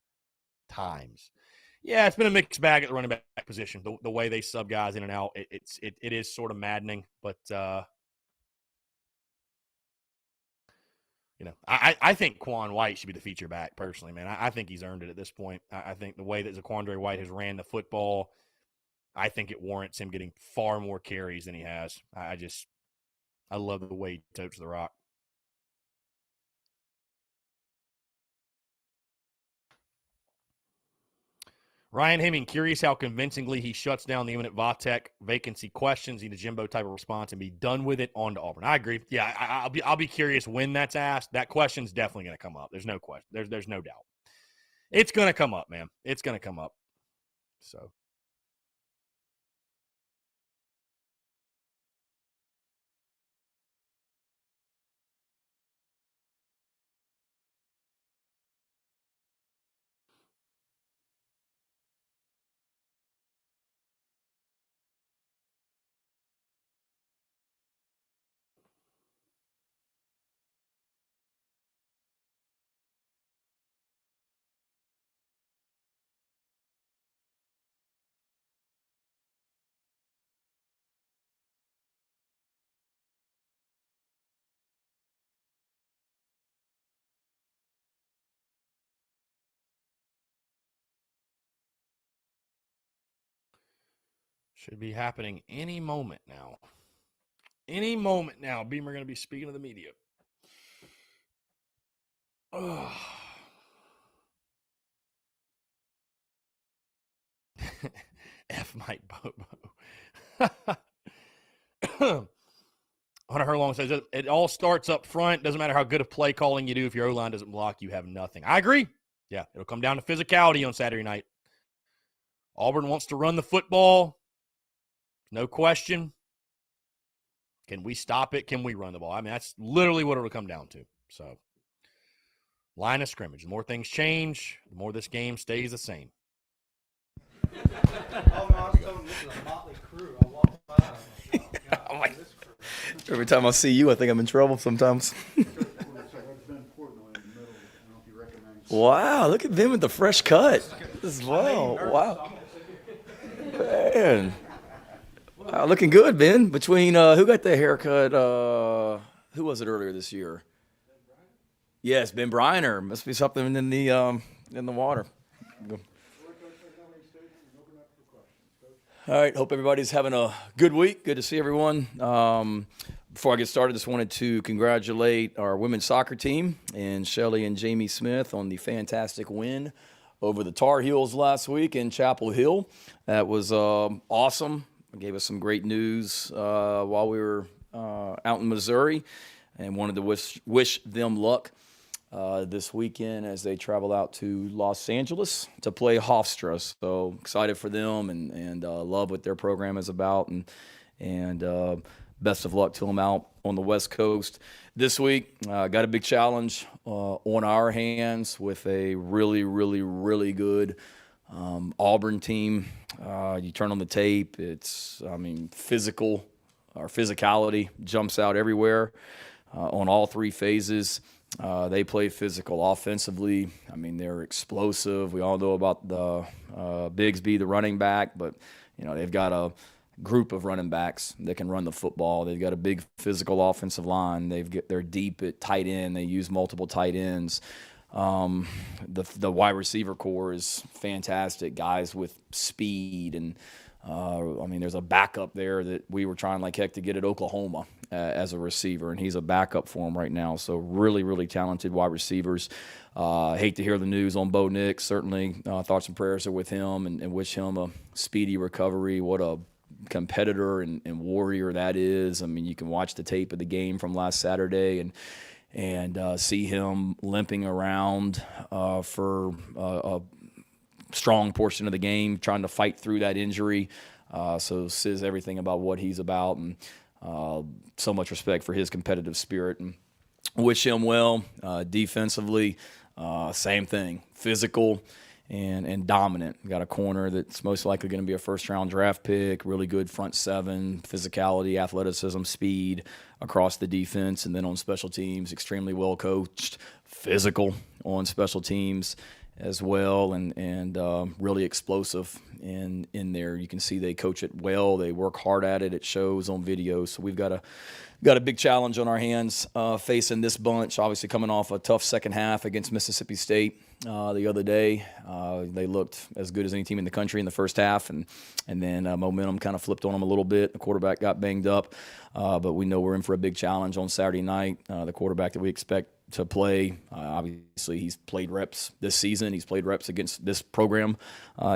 times. Yeah, it's been a mixed bag at the running back position. The way they sub guys in and out, it is sort of maddening. But you know, I think Quan White should be the feature back personally, man. I think he's earned it at this point. I think the way that Zaquandre White has ran the football, I think it warrants him getting far more carries than he has. I love the way he totes the rock. Ryan Hemming, curious how convincingly he shuts down the imminent Vatek vacancy questions, need a Jimbo type of response, and be done with it on to Auburn. I agree. Yeah, I'll be curious when that's asked. That question's definitely going to come up. There's no question. There's no doubt. It's going to come up, man. It's going to come up. So. Should be happening any moment now. Any moment now, Beamer going to be speaking to the media. Oh. F Mike Bobo. Hunter Herlong says it all starts up front. Doesn't matter how good of play calling you do. If your O-line doesn't block, you have nothing. I agree. Yeah, it'll come down to physicality on Saturday night. Auburn wants to run the football. No question. Can we stop it? Can we run the ball? I mean, that's literally what it'll come down to. So, line of scrimmage. The more things change, the more this game stays the same. Oh, no, I was telling this is a motley crew. I walked by. I'm like, every time I see you, I think I'm in trouble sometimes. Wow, look at them with the fresh cut as well. Wow. Man. Wow, looking good, Ben. Between who got the haircut? Who was it earlier this year? Yes, Ben Briner. Must be something in the water. All right, hope everybody's having a good week. Good to see everyone. Before I get started, just wanted to congratulate our women's soccer team and Shelly and Jamie Smith on the fantastic win over the Tar Heels last week in Chapel Hill. That was awesome. It gave us some great news while we were out in Missouri, and wanted to wish them luck this weekend as they travel out to Los Angeles to play Hofstra. So excited for them and love what their program is about, and best of luck to them out on the West Coast this week. Got a big challenge on our hands with a really, really, really good Auburn team. You turn on the tape, it's, physical. Our physicality jumps out everywhere on all three phases. They play physical offensively. They're explosive. We all know about the Bigsby, the running back, but they've got a group of running backs that can run the football. They've got a big physical offensive line. They're deep at tight end. They use multiple tight ends. The wide receiver core is fantastic. Guys with speed, and there's a backup there that we were trying like heck to get at Oklahoma as a receiver, and he's a backup for him right now. So really, really talented wide receivers. Hate to hear the news on Bo Nix. Certainly thoughts and prayers are with him, and wish him a speedy recovery. What a competitor and warrior that is. You can watch the tape of the game from last Saturday and see him limping around for a strong portion of the game, trying to fight through that injury. So says everything about what he's about, and so much respect for his competitive spirit, and wish him well. Defensively, same thing, physical and dominant. Got a corner that's most likely going to be a first-round draft pick, really good front seven, physicality, athleticism, speed across the defense, and then on special teams, extremely well coached, physical on special teams as well, and really explosive in there. You can see they coach it well. They work hard at it. It shows on video. So we've got a big challenge on our hands facing this bunch, obviously coming off a tough second half against Mississippi State the other day. They looked as good as any team in the country in the first half, and then momentum kind of flipped on them a little bit. The quarterback got banged up, but we know we're in for a big challenge on Saturday night. The quarterback that we expect to play, obviously he's played reps this season. He's played reps against this program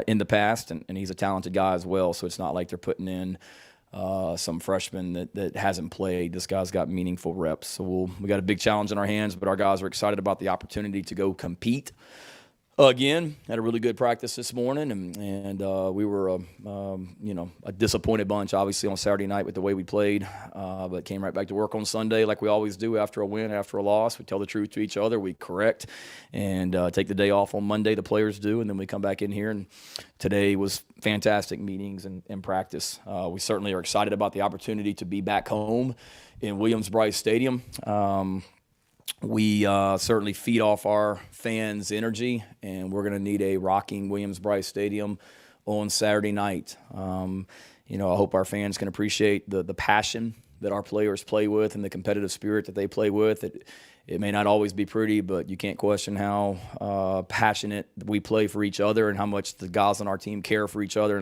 in the past, and he's a talented guy as well. So it's not like they're putting in some freshman that hasn't played. This guy's got meaningful reps. So we got a big challenge in our hands, but our guys are excited about the opportunity to go compete again. Had a really good practice this morning, and we were a disappointed bunch, obviously, on Saturday night with the way we played, but came right back to work on Sunday like we always do after a win, after a loss. We tell the truth to each other, we correct, and take the day off on Monday, the players do, and then we come back in here, and today was fantastic meetings and practice. We certainly are excited about the opportunity to be back home in Williams-Brice Stadium. We certainly feed off our fans' energy, and we're going to need a rocking Williams-Brice Stadium on Saturday night. I hope our fans can appreciate the passion that our players play with and the competitive spirit that they play with. It may not always be pretty, but you can't question how passionate we play for each other and how much the guys on our team care for each other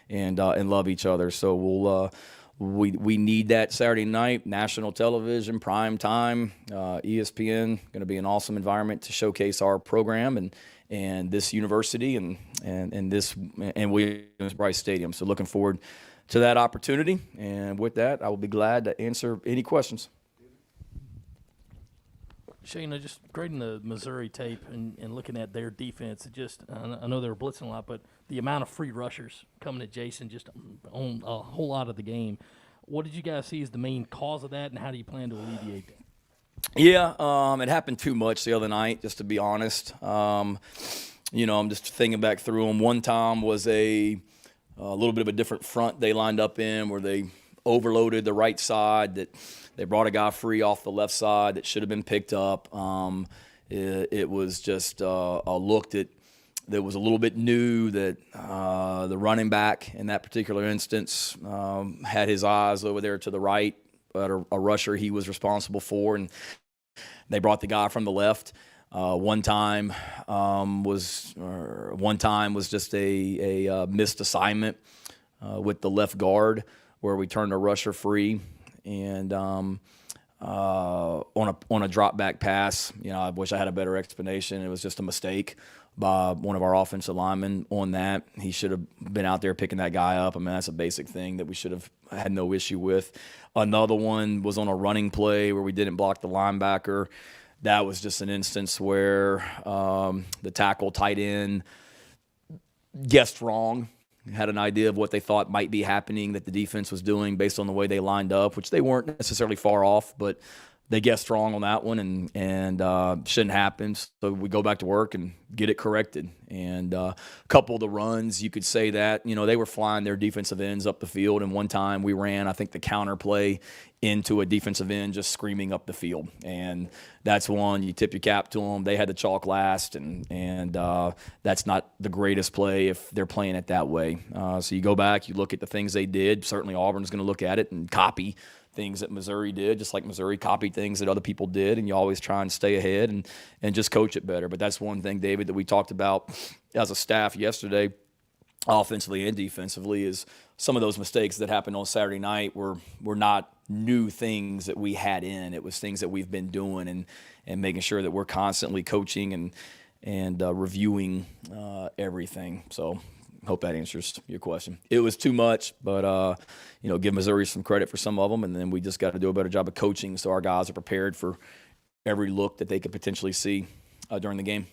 and love each other. So we need that Saturday night, national television, prime time, ESPN. Going to be an awesome environment to showcase our program and this university and Williams-Brice Stadium. So looking forward to that opportunity. And with that, I will be glad to answer any questions. Shayna, just grading the Missouri tape and looking at their defense, I know they were blitzing a lot, but the amount of free rushers coming at Jason just on a whole lot of the game. What did you guys see as the main cause of that, and how do you plan to alleviate that? Yeah, it happened too much the other night, just to be honest. I'm just thinking back through them. One time was a little bit of a different front they lined up in where they overloaded the right side, that they brought a guy free off the left side that should have been picked up. It was just a look that was a little bit new, that the running back in that particular instance had his eyes over there to the right at a rusher he was responsible for, and they brought the guy from the left. One time was just a missed assignment with the left guard where we turned a rusher free, and on a drop back pass, I wish I had a better explanation. It was just a mistake by one of our offensive linemen on that. He should have been out there picking that guy up. I mean, that's a basic thing that we should have had no issue with. Another one was on a running play where we didn't block the linebacker. That was just an instance where the tackle tight end guessed wrong, had an idea of what they thought might be happening that the defense was doing based on the way they lined up, which they weren't necessarily far off, but they guessed wrong on that one, and shouldn't happen. So we go back to work and get it corrected. And a couple of the runs, you could say that, they were flying their defensive ends up the field. And one time we ran, I think, the counter play into a defensive end just screaming up the field. And that's one, you tip your cap to them. They had the chalk last, and that's not the greatest play if they're playing it that way. So you go back, you look at the things they did. Certainly Auburn's going to look at it and copy things that Missouri did, just like Missouri copied things that other people did, and you always try and stay ahead and just coach it better. But that's one thing, David, that we talked about as a staff yesterday, offensively and defensively, is some of those mistakes that happened on Saturday night were not new things that we had in. It was things that we've been doing and making sure that we're constantly coaching and reviewing everything. So hope that answers your question. It was too much, but give Missouri some credit for some of them, and then we just got to do a better job of coaching so our guys are prepared for every look that they could potentially see during the game.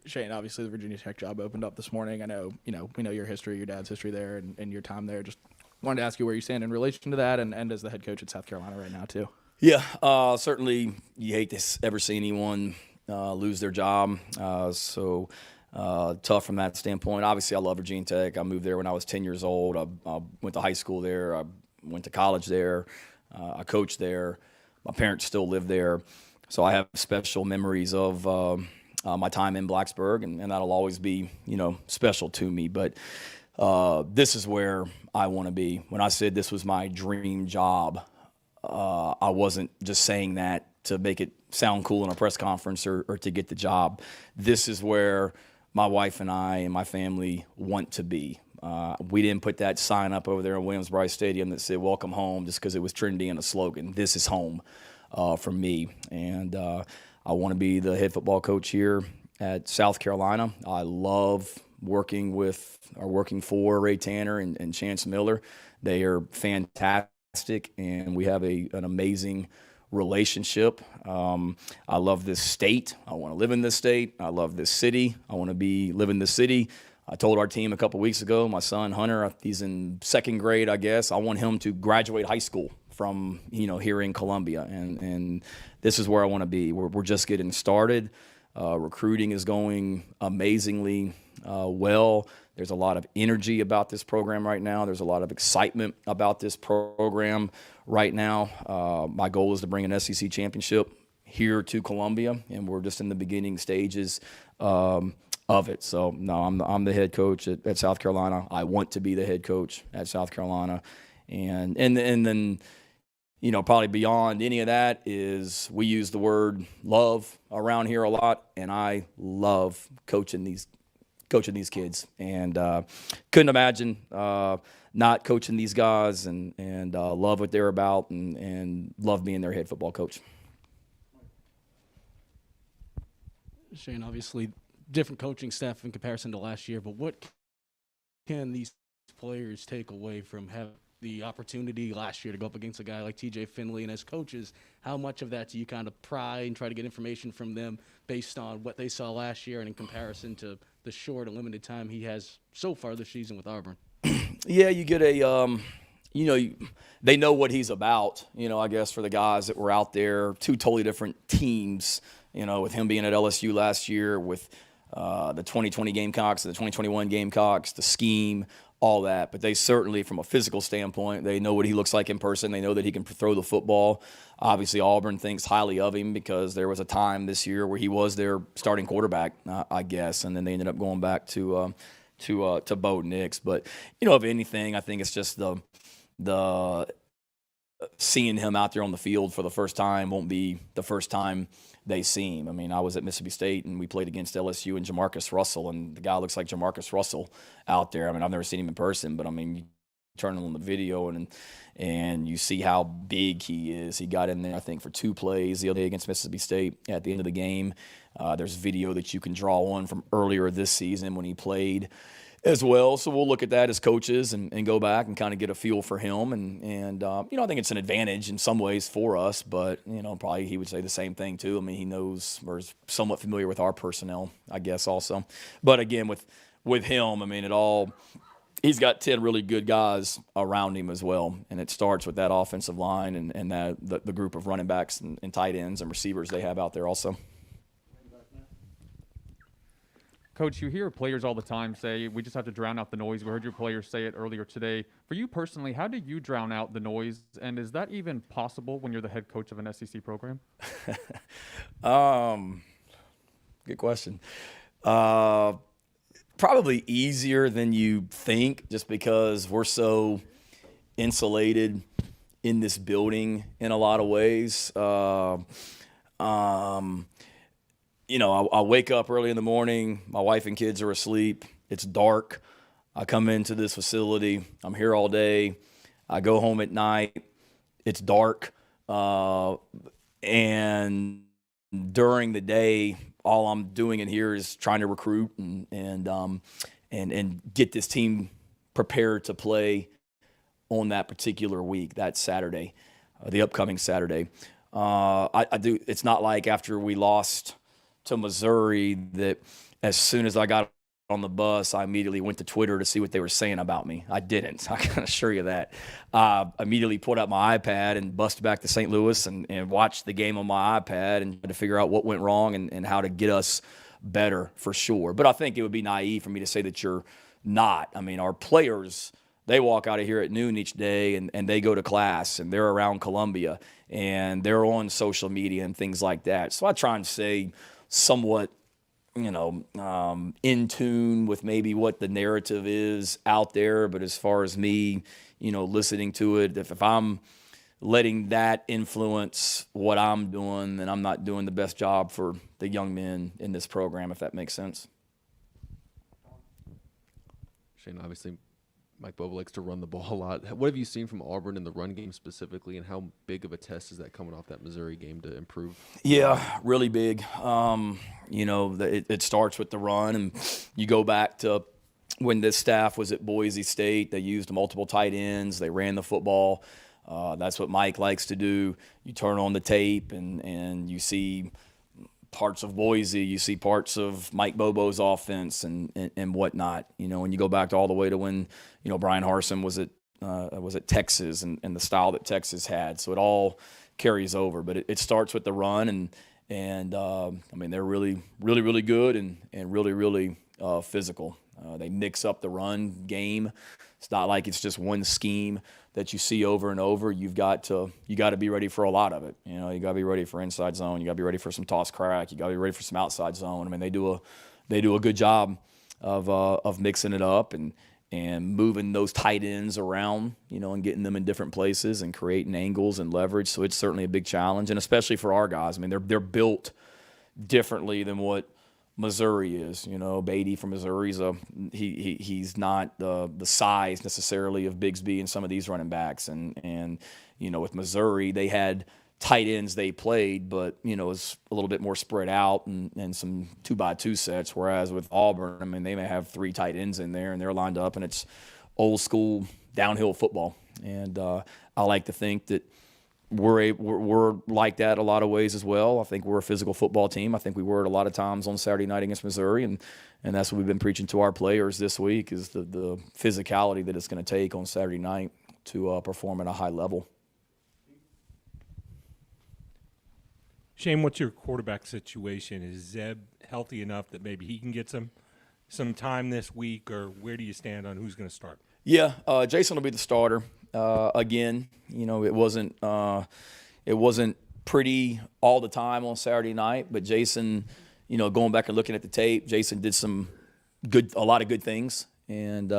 Shane, obviously the Virginia Tech job opened up this morning. I know, we know your history, your dad's history there, and your time there. Just wanted to ask you where you stand in relation to that, and as the head coach at South Carolina right now too. Yeah, certainly you hate to ever see anyone lose their job. So tough from that standpoint. Obviously, I love Virginia Tech. I moved there when I was 10 years old. I went to high school there. I went to college there. I coached there. My parents still live there. So I have special memories of my time in Blacksburg, and that'll always be, special to me. But this is where I want to be. When I said this was my dream job, I wasn't just saying that to make it sound cool in a press conference or to get the job. This is where my wife and I and my family want to be. We didn't put that sign up over there in Williams-Brice Stadium that said "Welcome home" just because it was trendy and a slogan. This is home for me, and I want to be the head football coach here at South Carolina. I love working for Ray Tanner and Chance Miller. They are fantastic, and we have an amazing relationship. I love this state. I want to live in this state. I love this city. I want to live in this city. I told our team a couple weeks ago, my son Hunter, he's in second grade, I guess. I want him to graduate high school from here in Columbia, and this is where I want to be. We're just getting started. Recruiting is going amazingly well. There's a lot of energy about this program right now. There's a lot of excitement about this program right now. My goal is to bring an SEC championship here to Columbia, and we're just in the beginning stages of it. So, no, I'm the head coach at South Carolina. I want to be the head coach at South Carolina, And then, you know, probably beyond any of that is we use the word love around here a lot, and I love coaching these kids, and couldn't imagine not coaching these guys, and love what they're about, and love being their head football coach. Shane, obviously different coaching staff in comparison to last year, but what can these players take away from having the opportunity last year to go up against a guy like TJ Finley? And as coaches, how much of that do you kind of pry and try to get information from them based on what they saw last year and in comparison to the short and limited time he has so far this season with Auburn? Yeah, you get a they know what he's about, I guess, for the guys that were out there. Two totally different teams, with him being at LSU last year, with the 2020 Gamecocks, the 2021 Gamecocks, the scheme, all that. But they certainly, from a physical standpoint, they know what he looks like in person. They know that he can throw the football. Obviously, Auburn thinks highly of him because there was a time this year where he was their starting quarterback, I guess, and then they ended up going back to Bo Nix. But, if anything, I think it's just the seeing him out there on the field for the first time won't be the first time they see him. I mean, I was at Mississippi State, and we played against LSU and Jamarcus Russell, and the guy looks like Jamarcus Russell out there. I mean, I've never seen him in person, but, I mean, you turn on the video and you see how big he is. He got in there, I think, for 2 plays the other day against Mississippi State at the end of the game. There's video that you can draw on from earlier this season when he played as well. So we'll look at that as coaches and go back and kind of get a feel for him. And I think it's an advantage in some ways for us, but, probably he would say the same thing too. I mean, he knows or is somewhat familiar with our personnel, I guess, also. But again, with him, I mean, he's got 10 really good guys around him as well. And it starts with that offensive line and the group of running backs and tight ends and receivers they have out there also. Coach, you hear players all the time say, we just have to drown out the noise. We heard your players say it earlier today. For you personally, how do you drown out the noise? And is that even possible when you're the head coach of an SEC program? Good question. Probably easier than you think, just because we're so insulated in this building in a lot of ways. I wake up early in the morning. My wife and kids are asleep. It's dark. I come into this facility. I'm here all day. I go home at night. It's dark. And during the day, all I'm doing in here is trying to recruit and get this team prepared to play on that particular week, that Saturday, the upcoming Saturday. I do. It's not like after we lost to Missouri that as soon as I got on the bus, I immediately went to Twitter to see what they were saying about me. I didn't. I can assure you that. Immediately pulled out my iPad and busted back to St. Louis and watched the game on my iPad and tried to figure out what went wrong and how to get us better for sure. But I think it would be naive for me to say that you're not. I mean, our players, they walk out of here at noon each day and they go to class and they're around Columbia and they're on social media and things like that. So I try and say somewhat, in tune with maybe what the narrative is out there. But as far as me, listening to it, if I'm letting that influence what I'm doing, then I'm not doing the best job for the young men in this program, if that makes sense. Shane, obviously, Mike Bobo likes to run the ball a lot. What have you seen from Auburn in the run game specifically, and how big of a test is that coming off that Missouri game to improve? Yeah, really big. It starts with the run, and you go back to when this staff was at Boise State. They used multiple tight ends. They ran the football. That's what Mike likes to do. You turn on the tape, and you see parts of Boise, you see parts of Mike Bobo's offense and whatnot. When you go back to all the way to when, Brian Harsin was at Texas and the style that Texas had. So it all carries over. But it starts with the run and they're really, really, really good and really, really physical. They mix up the run game. It's not like it's just one scheme that you see over and over. You got to be ready for a lot of it. You got to be ready for inside zone. You got to be ready for some toss crack. You got to be ready for some outside zone. I mean, they do a good job of mixing it up, and and moving those tight ends around, and getting them in different places and creating angles and leverage. So it's certainly a big challenge, and especially for our guys. I mean, they're built differently than what Missouri is. Beatty from Missouri he's not the size necessarily of Bigsby and some of these running backs, and with Missouri they had tight ends they played, but it's a little bit more spread out and some 2x2 sets. Whereas with Auburn, I mean, they may have 3 tight ends in there and they're lined up, and it's old school downhill football. And I like to think that we're like that a lot of ways as well. I think we're a physical football team. I think we were a lot of times on Saturday night against Missouri, and that's what we've been preaching to our players this week is the physicality that it's going to take on Saturday night to perform at a high level. Shane, what's your quarterback situation? Is Zeb healthy enough that maybe he can get some time this week, or where do you stand on who's going to start? Yeah, Jason will be the starter again. It wasn't pretty all the time on Saturday night, but Jason, going back and looking at the tape, Jason did a lot of good things, and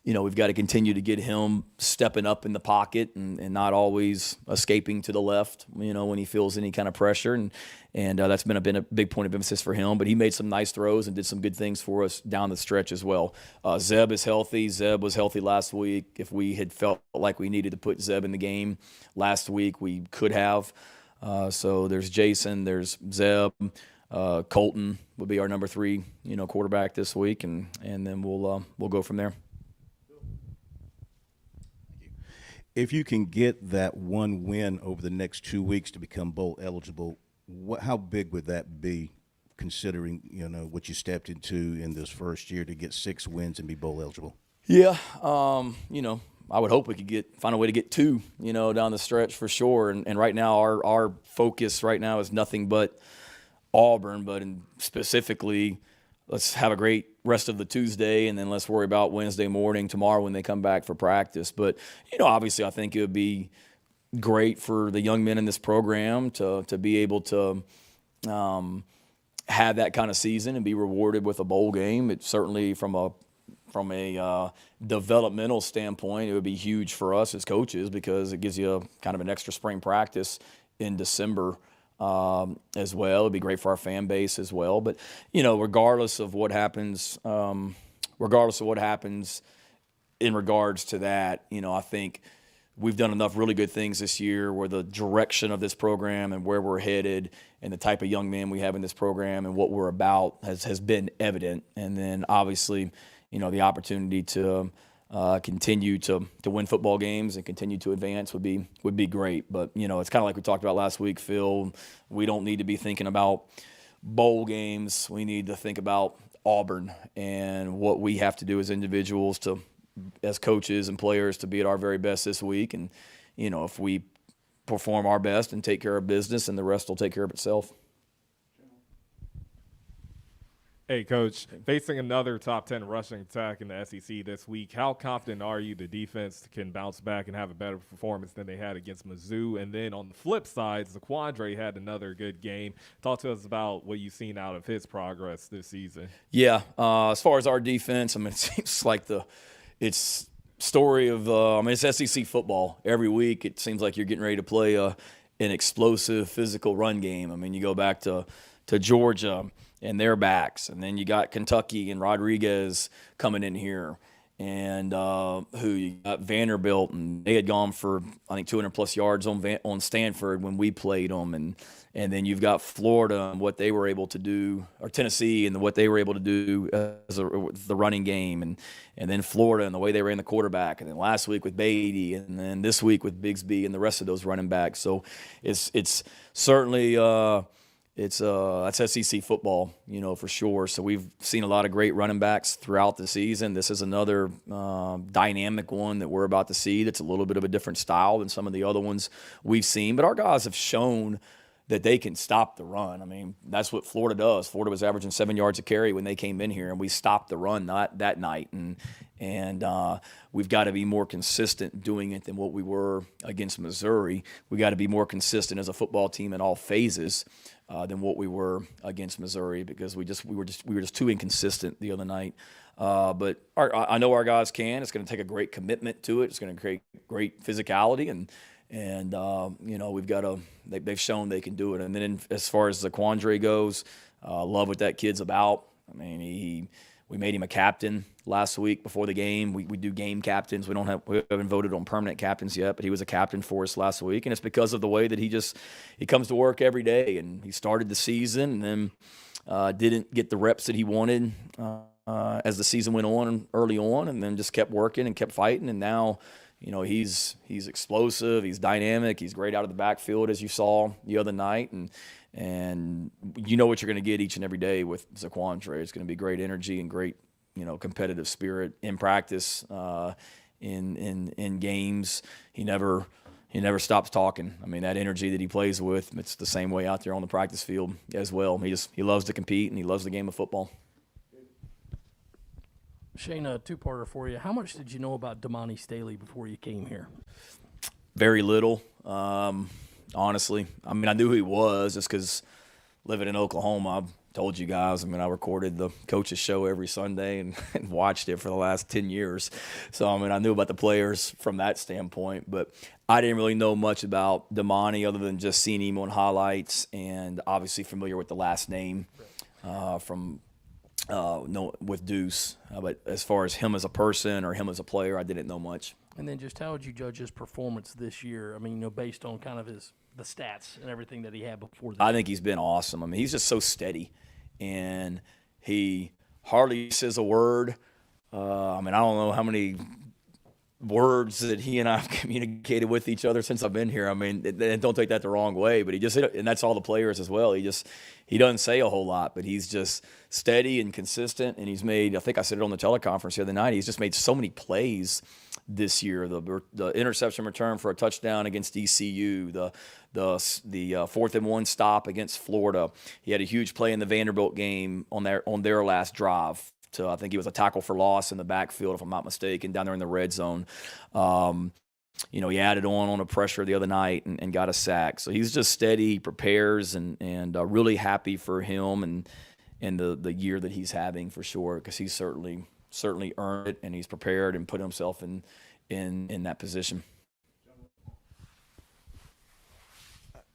we've got to continue to get him stepping up in the pocket and not always escaping to the left, when he feels any kind of pressure. And that's been a big point of emphasis for him. But he made some nice throws and did some good things for us down the stretch as well. Zeb is healthy. Zeb was healthy last week. If we had felt like we needed to put Zeb in the game last week, we could have. So there's Jason, there's Zeb. Colton would be our number 3, quarterback this week, and then we'll go from there. If you can get that one win over the next 2 weeks to become bowl eligible, how big would that be, considering what you stepped into in this first year to get 6 wins and be bowl eligible? Yeah, I would hope we could find a way to get 2, down the stretch for sure. And right now, our focus right now is nothing but Auburn, but specifically, let's have a great rest of the Tuesday, and then let's worry about Wednesday morning, tomorrow when they come back for practice. But, obviously I think it would be great for the young men in this program to be able to have that kind of season and be rewarded with a bowl game. It's certainly from a developmental standpoint, it would be huge for us as coaches because it gives you kind of an extra spring practice in December as well. It'd be great for our fan base as well. But, regardless of what happens in regards to that, I think we've done enough really good things this year where the direction of this program and where we're headed and the type of young men we have in this program and what we're about has been evident. And then obviously, the opportunity to continue to win football games and continue to advance would be great. But, it's kind of like we talked about last week, Phil. We don't need to be thinking about bowl games. We need to think about Auburn and what we have to do as individuals as coaches and players to be at our very best this week. And, if we perform our best and take care of business, and the rest will take care of itself. Hey, Coach, facing another top 10 rushing attack in the SEC this week, how confident are you the defense can bounce back and have a better performance than they had against Mizzou? And then on the flip side, Zaquandre had another good game. Talk to us about what you've seen out of his progress this season. Yeah, as far as our defense, it seems like it's story of it's SEC football. Every week it seems like you're getting ready to play an explosive physical run game. You go back to Georgia and their backs, and then you got Kentucky and Rodriguez coming in here, and who you got Vanderbilt, and they had gone for I think 200+ yards on Stanford when we played them, and then you've got Florida and what they were able to do, or Tennessee and what they were able to do as the running game, and then Florida and the way they ran the quarterback, and then last week with Beatty, and then this week with Bigsby and the rest of those running backs. So it's certainly that's SEC football, for sure. So we've seen a lot of great running backs throughout the season. This is another dynamic one that we're about to see that's a little bit of a different style than some of the other ones we've seen. But our guys have shown that they can stop the run. That's what Florida does. Florida was averaging 7 yards a carry when they came in here, and we stopped the run that night. And we've got to be more consistent doing it than what we were against Missouri. We got to be more consistent as a football team in all phases than what we were against Missouri, because we were just too inconsistent the other night But I know our guys can. It's going to take a great commitment to it. It's going to create great physicality, and we've got they've shown they can do it. And then as far as Zaquandre goes, love what that kid's about. I mean, we made him a captain last week before the game. We do game captains. We haven't voted on permanent captains yet, but he was a captain for us last week, and it's because of the way that he comes to work every day. And he started the season and then didn't get the reps that he wanted as the season went on early on, and then just kept working and kept fighting. And now, he's explosive, he's dynamic, he's great out of the backfield, as you saw the other night, and you know what you're going to get each and every day with Zaquandre. It's going to be great energy and great, competitive spirit in practice, in games. He never stops talking. I mean, that energy that he plays with, it's the same way out there on the practice field as well. He loves to compete, and he loves the game of football. Shane, a two-parter for you. How much did you know about Damani Staley before you came here? Very little, honestly. I mean, I knew who he was just because living in Oklahoma, I've told you guys, I recorded the coach's show every Sunday and watched it for the last 10 years. So, I knew about the players from that standpoint, but I didn't really know much about Damani other than just seeing him on highlights and obviously familiar with the last name with Deuce. But as far as him as a person or him as a player, I didn't know much. And then just how would you judge his performance this year? Based on kind of the stats and everything that he had before this. I think he's been awesome. He's just so steady, and he hardly says a word. I don't know how many words that he and I have communicated with each other since I've been here. And don't take that the wrong way, but and that's all the players as well. He doesn't say a whole lot, but he's just steady and consistent. And he's made, I think I said it on the teleconference the other night, he's just made so many plays this year. The interception return for a touchdown against ECU, the 4th and 1 stop against Florida. He had a huge play in the Vanderbilt game on their last drive. I think he was a tackle for loss in the backfield, if I'm not mistaken, down there in the red zone. He added on a pressure the other night and got a sack. So he's just steady, he prepares, and really happy for him and the year that he's having for sure, because he's certainly earned it, and he's prepared and put himself in that position.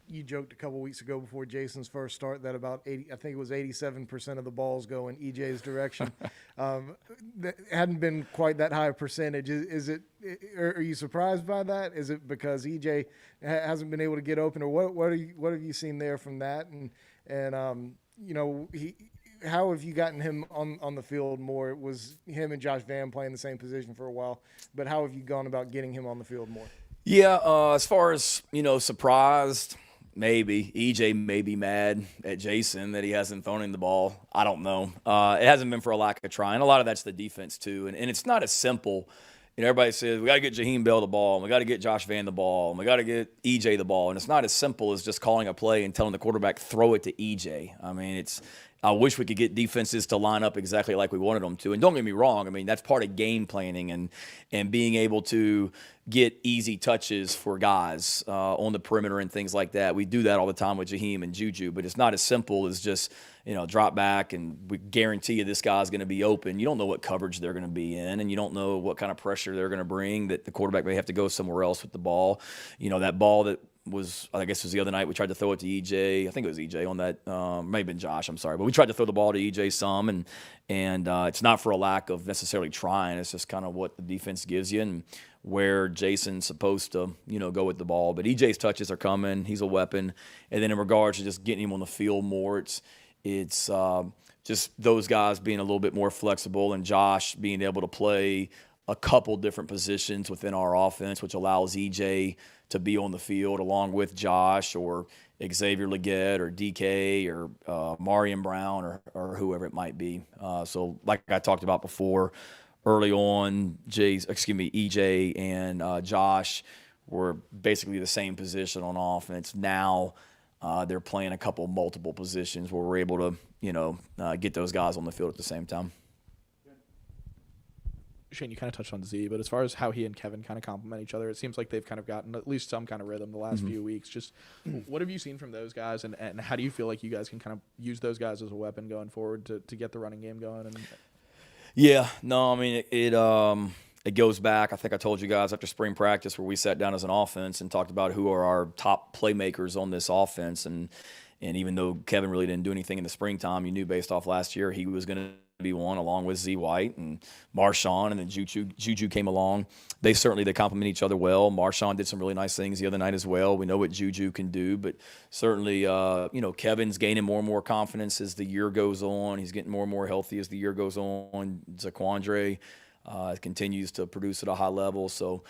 You joked a couple weeks ago before Jason's first start that about 87% of the balls go in EJ's direction. That hadn't been quite that high a percentage. Are you surprised by that? Is it because EJ hasn't been able to get open, or what have you seen there from that? How have you gotten him on the field more? It was him and Josh Van playing the same position for a while, but how have you gone about getting him on the field more? Yeah, as far as, surprised, maybe. EJ may be mad at Jason that he hasn't thrown him the ball. I don't know. It hasn't been for a lack of trying. A lot of that's the defense, too. And it's not as simple. Everybody says, we got to get Jaheim Bell the ball, and we got to get Josh Van the ball, and we got to get EJ the ball. And it's not as simple as just calling a play and telling the quarterback, throw it to EJ. I wish we could get defenses to line up exactly like we wanted them to. And don't get me wrong, that's part of game planning and being able to get easy touches for guys on the perimeter and things like that. We do that all the time with Jaheim and Juju, but it's not as simple as just, drop back and we guarantee you this guy's going to be open. You don't know what coverage they're going to be in, and you don't know what kind of pressure they're going to bring, that the quarterback may have to go somewhere else with the ball. That ball that was, I guess it was the other night, we tried to throw it to EJ. I think it was EJ on that. May have been Josh, I'm sorry. But we tried to throw the ball to EJ some, and it's not for a lack of necessarily trying. It's just kind of what the defense gives you and where Jason's supposed to, go with the ball. But EJ's touches are coming. He's a weapon. And then in regards to just getting him on the field more, it's just those guys being a little bit more flexible, and Josh being able to play a couple different positions within our offense, which allows EJ to be on the field along with Josh or Xavier Legette or DK or Marion Brown or whoever it might be. So like I talked about before, early on, EJ and Josh were basically the same position on offense. Now they're playing multiple positions where we're able to, get those guys on the field at the same time. Shane, you kind of touched on Z, but as far as how he and Kevin kind of complement each other, it seems like they've kind of gotten at least some kind of rhythm the last few weeks. Just what have you seen from those guys, and how do you feel like you guys can kind of use those guys as a weapon going forward to get the running game going? Yeah, no, I mean it goes back. I think I told you guys after spring practice where we sat down as an offense and talked about who are our top playmakers on this offense, and even though Kevin really didn't do anything in the springtime, you knew based off last year he was going to be one, along with Z White and Marshawn, and then Juju came along. They complement each other well. Marshawn did some really nice things the other night as well. We know what Juju can do, but certainly, Kevin's gaining more and more confidence as the year goes on. He's getting more and more healthy as the year goes on. Zaquandre continues to produce at a high level. So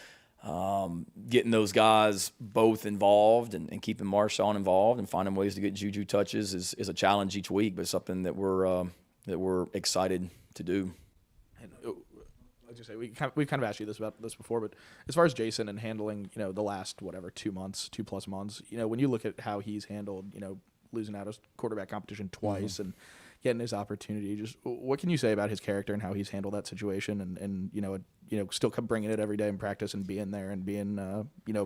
getting those guys both involved and keeping Marshawn involved and finding ways to get Juju touches is a challenge each week, but something that we're excited to do. And, like you say, we've kind of asked you about this before, but as far as Jason and handling, the last 2+ months, when you look at how he's handled, losing out of quarterback competition twice and getting his opportunity, just what can you say about his character and how he's handled that situation and still bringing it every day in practice and being there and being,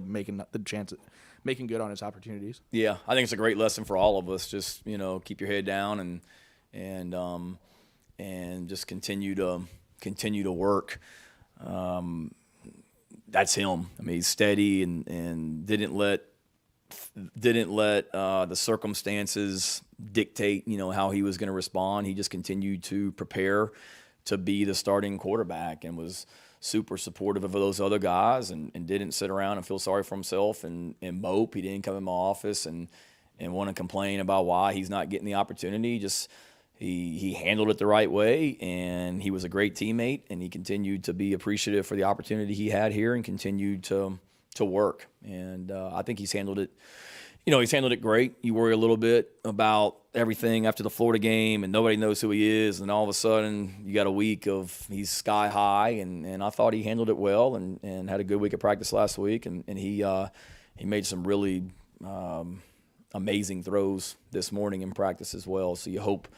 making the chance, making good on his opportunities? Yeah, I think it's a great lesson for all of us. Just, keep your head down and just continue to work. That's him. I mean, he's steady and didn't let the circumstances dictate, how he was going to respond. He just continued to prepare to be the starting quarterback and was super supportive of those other guys and didn't sit around and feel sorry for himself and mope. He didn't come in my office and want to complain about why he's not getting the opportunity. Just he handled it the right way, and he was a great teammate, and he continued to be appreciative for the opportunity he had here and continued to work. And I think he's handled it. He's handled it great. You worry a little bit about everything after the Florida game, and nobody knows who he is, and all of a sudden you got a week of he's sky high, and I thought he handled it well and had a good week of practice last week, and he made some really amazing throws this morning in practice as well. So you hope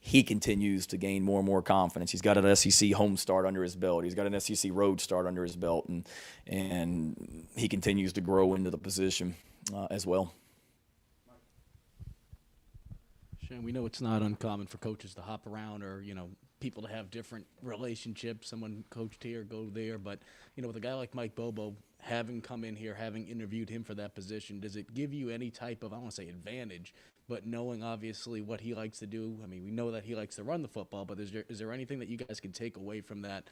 he continues to gain more and more confidence. He's got an SEC home start under his belt. He's got an SEC road start under his belt, and he continues to grow into the position as well. Shane, we know it's not uncommon for coaches to hop around or, people to have different relationships. Someone coached here, go there. But, with a guy like Mike Bobo, having come in here, having interviewed him for that position, does it give you any type of, I don't want to say advantage, but knowing obviously what he likes to do? I mean, we know that he likes to run the football, but is there anything that you guys can take away from that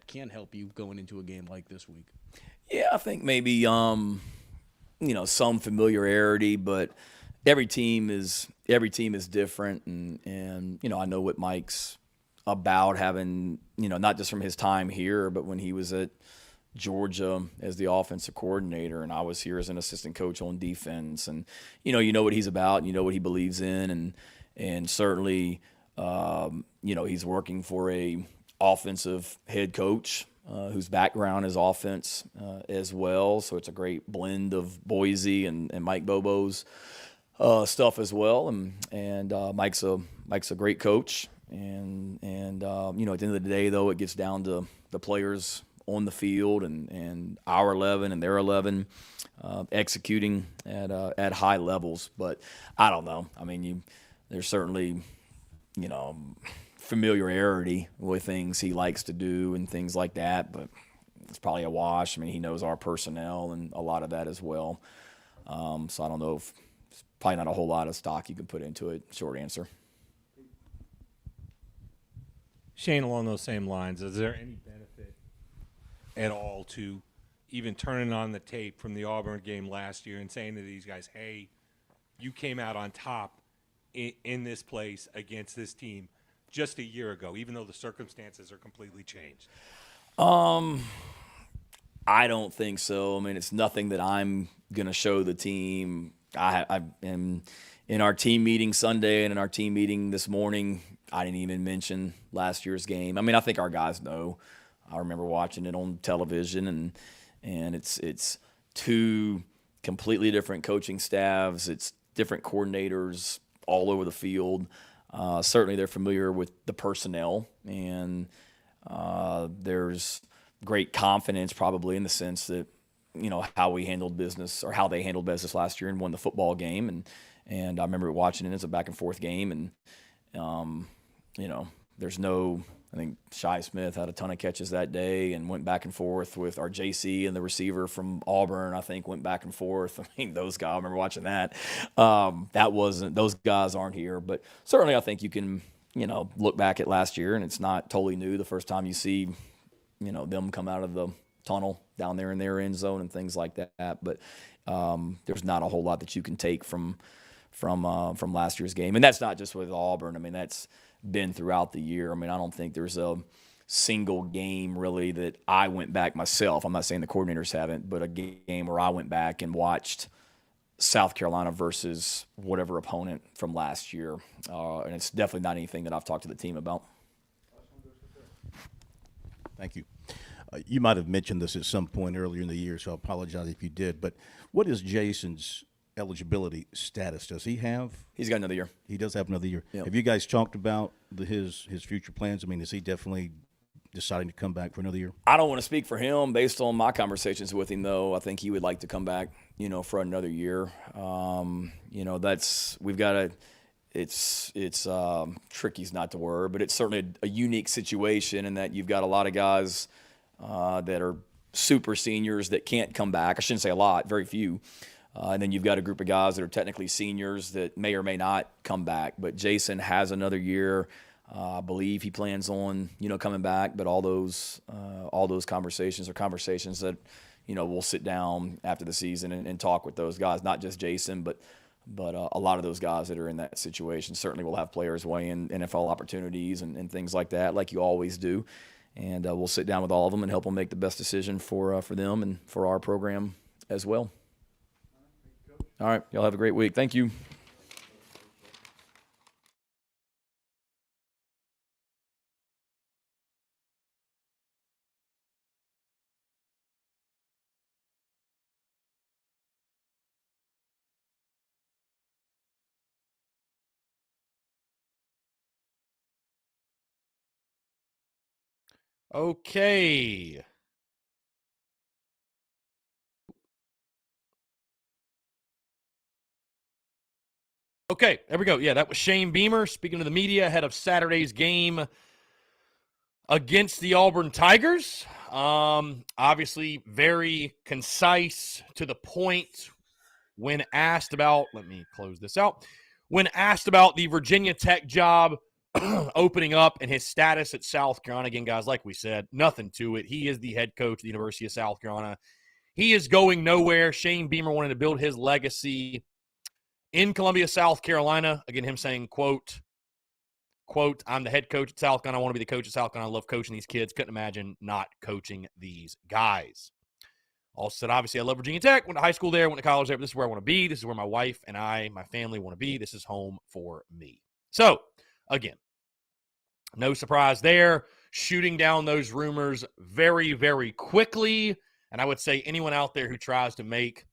can help you going into a game like this week? Yeah, I think maybe, some familiarity, but every team is different, and I know what Mike's about, having not just from his time here, but when he was at Georgia as the offensive coordinator, and I was here as an assistant coach on defense, and you know what he's about, what he believes in, and certainly he's working for a offensive head coach whose background is offense as well, so it's a great blend of Boise and Mike Bobo's stuff as well, and Mike's a great coach, and at the end of the day, though, it gets down to the players on the field and our 11 and their 11 executing at high levels. But I don't know. I mean, there's certainly familiarity with things he likes to do and things like that, but it's probably a wash. I mean, he knows our personnel and a lot of that as well. So I don't know if it's probably not a whole lot of stock you can put into it. Short answer. Shane, along those same lines, is there any benefit at all to even turning on the tape from the Auburn game last year and saying to these guys, hey, you came out on top in this place against this team just a year ago, even though the circumstances are completely changed? I don't think so. I mean, it's nothing that I'm going to show the team. I am in our team meeting Sunday and in our team meeting this morning, I didn't even mention last year's game. I mean, I think our guys know. I remember watching it on television, and it's two completely different coaching staffs. It's different coordinators all over the field. Certainly they're familiar with the personnel, and there's great confidence probably in the sense that, how we handled business or how they handled business last year and won the football game. And I remember watching it as a back and forth game, and, there's no I think Shi Smith had a ton of catches that day and went back and forth with our JC and the receiver from Auburn. I think went back and forth. I mean, those guys. I remember watching that. Those guys aren't here, but certainly I think you can look back at last year and it's not totally new. The first time you see them come out of the tunnel down there in their end zone and things like that. But there's not a whole lot that you can take from last year's game, and that's not just with Auburn. I mean, that's been throughout the year. I mean, I don't think there's a single game really that I went back myself. I'm not saying the coordinators haven't, but a game where I went back and watched South Carolina versus whatever opponent from last year, and it's definitely not anything that I've talked to the team about. Thank you. You might have mentioned this at some point earlier in the year, so I apologize if you did. But what is Jason's eligibility status? Does he have? He's got another year. He does have another year. Yep. Have you guys talked about his future plans? I mean, is he definitely deciding to come back for another year? I don't want to speak for him based on my conversations with him, though. I think he would like to come back, for another year. We've got to. It's tricky's not the word, but it's certainly a unique situation in that you've got a lot of guys that are super seniors that can't come back. I shouldn't say a lot, very few. And then you've got a group of guys that are technically seniors that may or may not come back. But Jason has another year. I believe he plans on, coming back. But all those conversations are conversations that, we'll sit down after the season and talk with those guys, not just Jason, but a lot of those guys that are in that situation. Certainly we'll have players weigh in NFL opportunities and things like that, like you always do. And we'll sit down with all of them and help them make the best decision for them and for our program as well. All right. Y'all have a great week. Thank you. Okay. Okay, there we go. Yeah, that was Shane Beamer speaking to the media ahead of Saturday's game against the Auburn Tigers. Obviously, very concise, to the point when asked about, let me close this out, when asked about the Virginia Tech job opening up and his status at South Carolina. Again, guys, like we said, nothing to it. He is the head coach of the University of South Carolina. He is going nowhere. Shane Beamer wanted to build his legacy in Columbia, South Carolina. Again, him saying, quote, I'm the head coach at South Carolina. I want to be the coach at South Carolina. I love coaching these kids. Couldn't imagine not coaching these guys. Also said, obviously, I love Virginia Tech. Went to high school there, went to college there. But this is where I want to be. This is where my wife and my family want to be. This is home for me. So, again, no surprise there. Shooting down those rumors very, very quickly. And I would say anyone out there who tries to make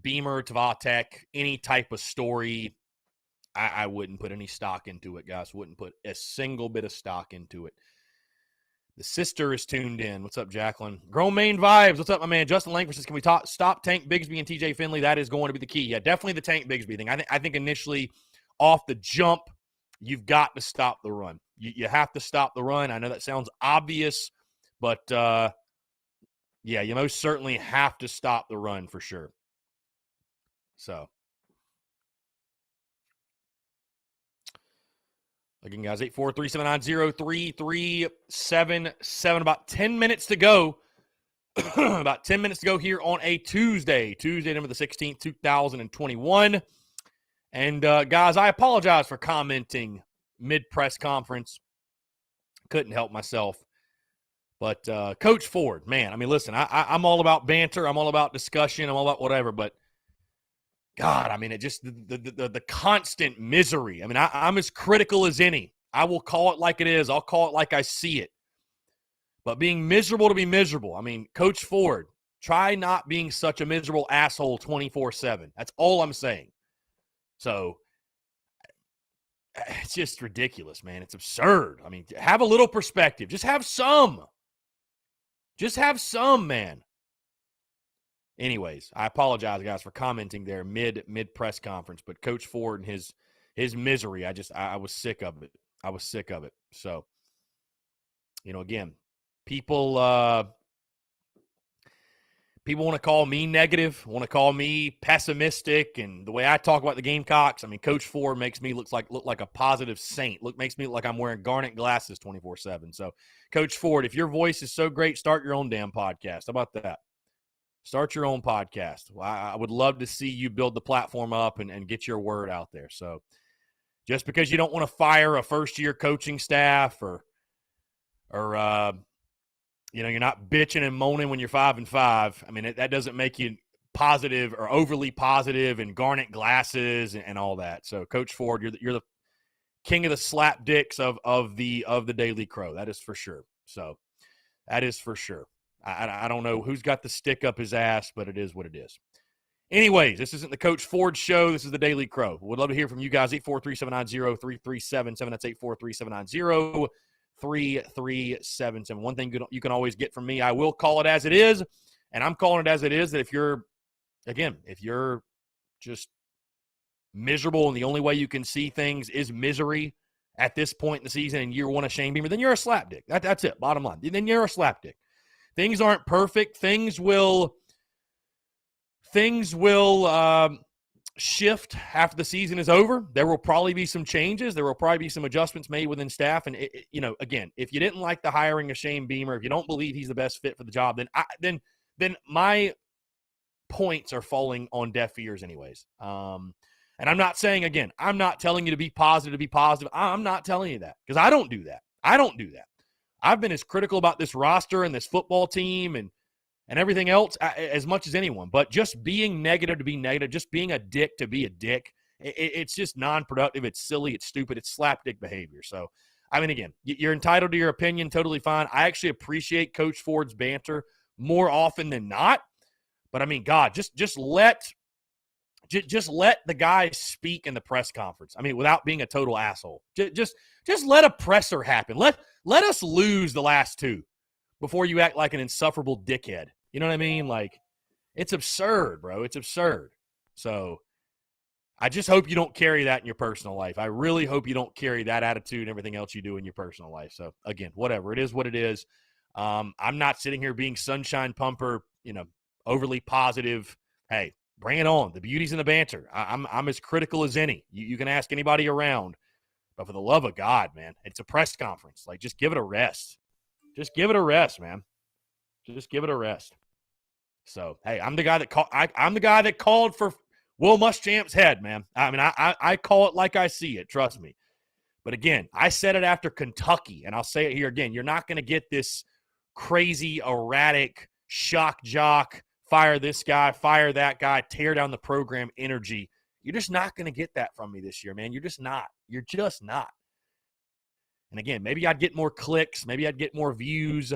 Beamer, Tavatek, any type of story, I wouldn't put any stock into it, guys. Wouldn't put a single bit of stock into it. The sister is tuned in. What's up, Jacqueline? Grown Main Vibes. What's up, my man? Justin Langford says, can we stop Tank Bigsby and TJ Finley? That is going to be the key. Yeah, definitely the Tank Bigsby thing. I think initially off the jump, you've got to stop the run. You have to stop the run. I know that sounds obvious, but, yeah, you most certainly have to stop the run for sure. So, again, guys, 843-790-3377. About 10 minutes to go. About 10 minutes to go here on a Tuesday, November the 16th, 2021. And, guys, I apologize for commenting mid-press conference. Couldn't help myself. But Coach Ford, man, I mean, listen, I'm all about banter. I'm all about discussion. I'm all about whatever. But, God, I mean, it just the constant misery. I mean, I'm as critical as any. I will call it like it is. I'll call it like I see it. But being miserable to be miserable. I mean, Coach Ford, try not being such a miserable asshole 24/7. That's all I'm saying. So, it's just ridiculous, man. It's absurd. I mean, have a little perspective. Just have some. Just have some, man. Anyways, I apologize, guys, for commenting there mid press conference. But Coach Ford and his misery, I was sick of it. I was sick of it. So, Again, people want to call me negative, want to call me pessimistic, and the way I talk about the Gamecocks, I mean, Coach Ford makes me look like a positive saint. Makes me look like I'm wearing garnet glasses 24/7. So, Coach Ford, if your voice is so great, start your own damn podcast. How about that? Start your own podcast. I would love to see you build the platform up and get your word out there. So, just because you don't want to fire a first-year coaching staff or you're not bitching and moaning when you're 5-5. I mean, that doesn't make you positive or overly positive and garnet glasses and all that. So, Coach Ford, you're the king of the slap dicks of the Daily Crow. That is for sure. So, that is for sure. I don't know who's got the stick up his ass, but it is what it is. Anyways, this isn't the Coach Ford show. This is the Daily Crow. Would love to hear from you guys. 843-790-3377. That's 843-790-3377. One thing you can always get from me, I will call it as it is, and I'm calling it as it is, that if you're just miserable and the only way you can see things is misery at this point in the season and year one of Shane Beamer, then you're a slapdick. That's it, bottom line. Then you're a slapdick. Things aren't perfect. Things will shift after the season is over. There will probably be some changes. There will probably be some adjustments made within staff. And, again, if you didn't like the hiring of Shane Beamer, if you don't believe he's the best fit for the job, then my points are falling on deaf ears anyways. And I'm not saying, again, I'm not telling you to be positive. I'm not telling you that because I don't do that. I've been as critical about this roster and this football team and everything else as much as anyone. But just being negative to be negative, just being a dick to be a dick, it's just non-productive. It's silly. It's stupid. It's slapdick behavior. So, I mean, again, you're entitled to your opinion. Totally fine. I actually appreciate Coach Ford's banter more often than not. But, I mean, God, just let the guy speak in the press conference. I mean, without being a total asshole. Just let a presser happen. Let us lose the last two before you act like an insufferable dickhead. You know what I mean? Like, it's absurd, bro. It's absurd. So I just hope you don't carry that in your personal life. I really hope you don't carry that attitude and everything else you do in your personal life. So, again, whatever. It is what it is. I'm not sitting here being sunshine pumper, overly positive. Hey, bring it on. The beauty's in the banter. I'm as critical as any. You can ask anybody around. But for the love of God, man, it's a press conference. Like, just give it a rest. Just give it a rest, man. Just give it a rest. So, hey, I'm the guy that called for Will Muschamp's head, man. I mean, I call it like I see it. Trust me. But again, I said it after Kentucky, and I'll say it here again. You're not going to get this crazy, erratic, shock jock, fire this guy, fire that guy, tear down the program energy. You're just not going to get that from me this year, man. You're just not. You're just not. And again, maybe I'd get more clicks. Maybe I'd get more views.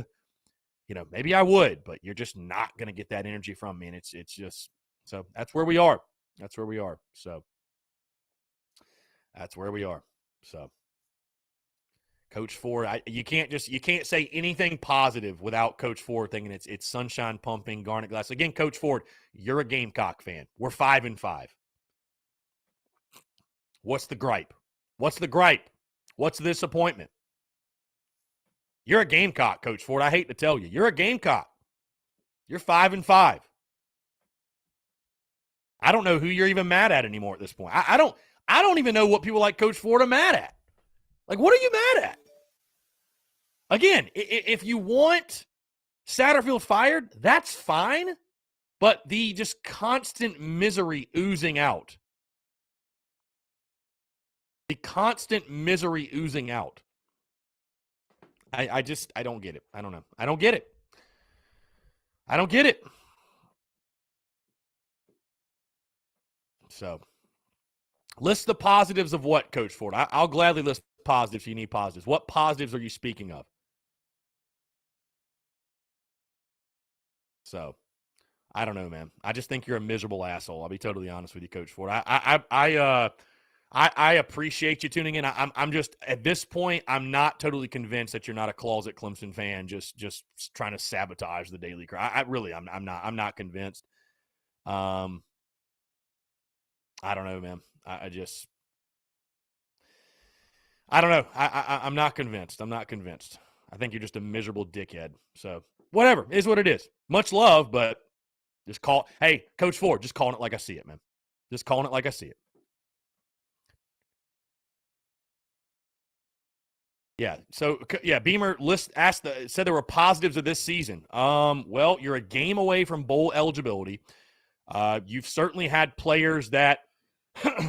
Maybe I would, but you're just not going to get that energy from me. And it's just, so that's where we are. That's where we are. So that's where we are. So Coach Ford, you can't say anything positive without Coach Ford thinking it's sunshine pumping, garnet glass. Again, Coach Ford, you're a Gamecock fan. We're 5-5. What's the gripe? What's the gripe? What's the disappointment? You're a Gamecock, Coach Ford. I hate to tell you. You're a Gamecock. You're 5-5. I don't know who you're even mad at anymore at this point. I don't even know what people like Coach Ford are mad at. Like, what are you mad at? Again, if you want Satterfield fired, that's fine. But the just constant misery oozing out. The constant misery oozing out. I don't get it. I don't know. I don't get it. I don't get it. So, list the positives of what, Coach Ford? I'll gladly list positives if you need positives. What positives are you speaking of? So, I don't know, man. I just think you're a miserable asshole. I'll be totally honest with you, Coach Ford. I appreciate you tuning in. I'm just, at this point, I'm not totally convinced that you're not a closet Clemson fan just trying to sabotage the Daily Crow. I'm not convinced. I don't know, man. I don't know. I'm not convinced. I'm not convinced. I think you're just a miserable dickhead. So whatever, is what it is. Much love, but just hey, Coach Ford, just calling it like I see it, man. Just calling it like I see it. Yeah. So yeah, Beamer said there were positives of this season. Well, you're a game away from bowl eligibility. You've certainly had players that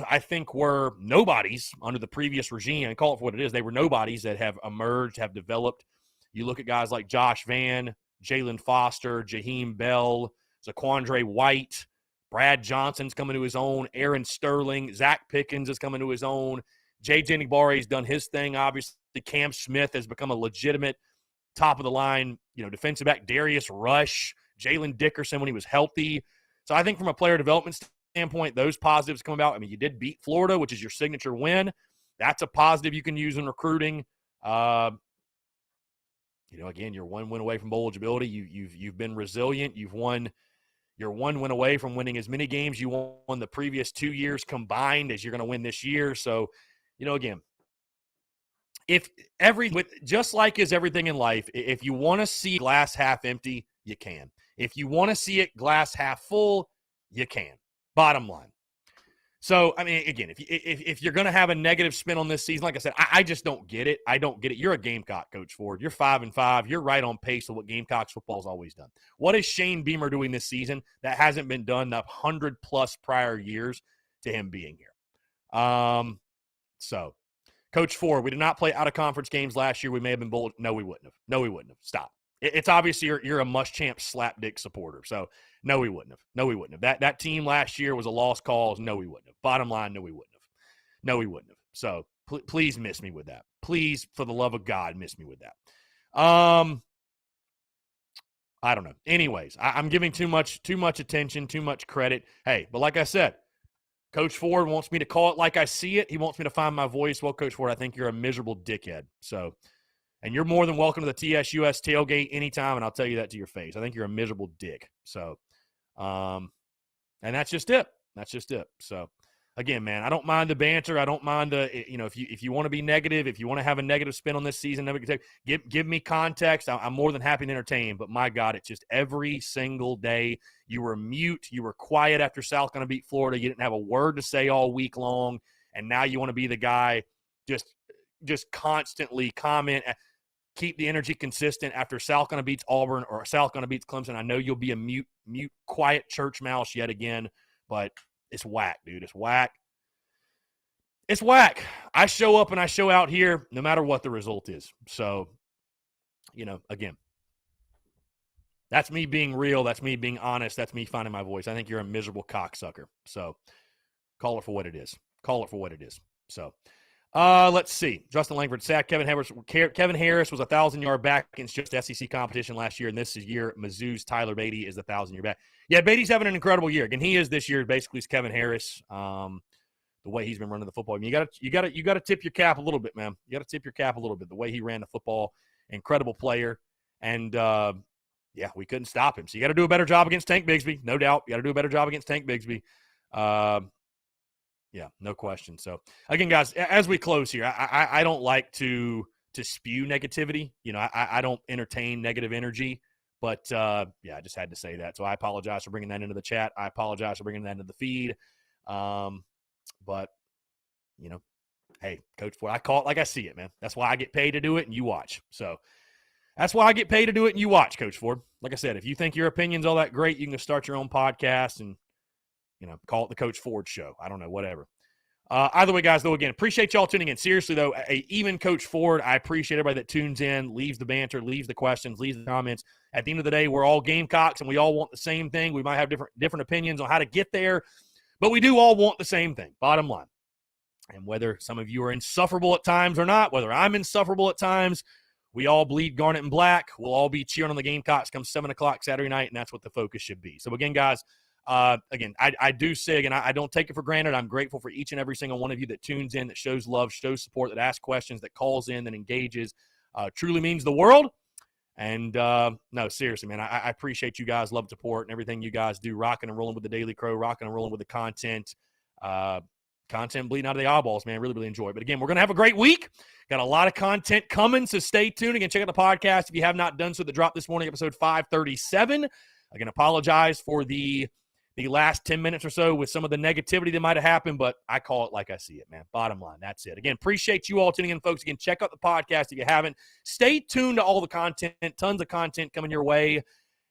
I think were nobodies under the previous regime, and call it for what it is. They were nobodies that have emerged, have developed. You look at guys like Josh Vann, Jalen Foster, Jaheim Bell, Zaquandre White, Brad Johnson's coming to his own, Aaron Sterling, Zach Pickens is coming to his own. J.J. Nibari's done his thing, obviously. Cam Smith has become a legitimate top-of-the-line, defensive back. Darius Rush, Jalen Dickerson when he was healthy. So I think from a player development standpoint, those positives come about. I mean, you did beat Florida, which is your signature win. That's a positive you can use in recruiting. Again, you're one win away from bowl eligibility. You've been resilient. You're one win away from winning as many games you won the previous 2 years combined as you're going to win this year. So, again, just like is everything in life, if you want to see glass half empty, you can. If you want to see it glass half full, you can. Bottom line. So, I mean, again, if you're going to have a negative spin on this season, like I said, I just don't get it. I don't get it. You're a Gamecock, Coach Ford. You're 5-5. You're right on pace with what Gamecocks football's always done. What is Shane Beamer doing this season that hasn't been done the 100+ prior years to him being here? So, Coach Ford, we did not play out-of-conference games last year. We may have been bold. No, we wouldn't have. No, we wouldn't have. Stop. It's obvious you're a Muschamp slapdick supporter. So, no, we wouldn't have. No, we wouldn't have. That team last year was a lost cause. No, we wouldn't have. Bottom line, no, we wouldn't have. No, we wouldn't have. So, please miss me with that. Please, for the love of God, miss me with that. I don't know. Anyways, I'm giving too much attention, too much credit. Hey, but like I said, Coach Ford wants me to call it like I see it. He wants me to find my voice. Well, Coach Ford, I think you're a miserable dickhead. So, and you're more than welcome to the TSUS tailgate anytime, and I'll tell you that to your face. I think you're a miserable dick. So, and that's just it. That's just it. So, again, man, I don't mind the banter. I don't mind if you want to be negative, if you want to have a negative spin on this season, give me context. I'm more than happy to entertain. But my God, it's just every single day you were mute, you were quiet after South going to beat Florida. You didn't have a word to say all week long, and now you want to be the guy just constantly comment. Keep the energy consistent after South going to beats Auburn or South going to beats Clemson. I know you'll be a mute, quiet church mouse yet again, but it's whack, dude. It's whack. It's whack. I show up and I show out here no matter what the result is. So, again, that's me being real. That's me being honest. That's me finding my voice. I think you're a miserable cocksucker. So, call it for what it is. Call it for what it is. So, let's see. Justin Langford sacked Kevin Harris. Kevin Harris was 1,000-yard back against just SEC competition last year, and this year Mizzou's Tyler Beatty is the 1,000-yard back. Yeah, Beatty's having an incredible year. Again, he is this year basically is Kevin Harris. The way he's been running the football, I mean, you got to tip your cap a little bit, man. You got to tip your cap a little bit. The way he ran the football, incredible player, and yeah, we couldn't stop him. So you got to do a better job against Tank Bigsby, no doubt. You got to do a better job against Tank Bigsby. Yeah, no question. So, again, guys, as we close here, I don't like to spew negativity. I don't entertain negative energy. But, yeah, I just had to say that. So I apologize for bringing that into the chat. I apologize for bringing that into the feed. But, hey, Coach Ford, I call it like I see it, man. That's why I get paid to do it, and you watch. So that's why I get paid to do it, and you watch, Coach Ford. Like I said, if you think your opinion's all that great, you can start your own podcast and, call it the Coach Ford Show. I don't know, whatever. Either way, guys, though, again, appreciate y'all tuning in. Seriously, though, even Coach Ford, I appreciate everybody that tunes in, leaves the banter, leaves the questions, leaves the comments. At the end of the day, we're all Gamecocks, and we all want the same thing. We might have different opinions on how to get there, but we do all want the same thing, bottom line. And whether some of you are insufferable at times or not, whether I'm insufferable at times, we all bleed garnet and black. We'll all be cheering on the Gamecocks come 7 o'clock Saturday night, and that's what the focus should be. So, again, guys, I do say, again, I don't take it for granted. I'm grateful for each and every single one of you that tunes in, that shows love, shows support, that asks questions, that calls in, that engages. Truly means the world. And, no, seriously, man, I appreciate you guys, love, support, and everything you guys do, rocking and rolling with the Daily Crow, rocking and rolling with the content. content bleeding out of the eyeballs, man. Really, really enjoy it. But again, we're going to have a great week. Got a lot of content coming, so stay tuned. Again, check out the podcast if you have not done so. The drop this morning, episode 537. Again, apologize for the last 10 minutes or so with some of the negativity that might have happened, but I call it like I see it, man. Bottom line, that's it. Again, appreciate you all tuning in, folks. Again, check out the podcast if you haven't. Stay tuned to all the content. Tons of content coming your way.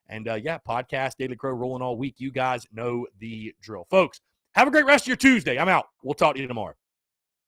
And, podcast, Daily Crow rolling all week. You guys know the drill. Folks, have a great rest of your Tuesday. I'm out. We'll talk to you tomorrow.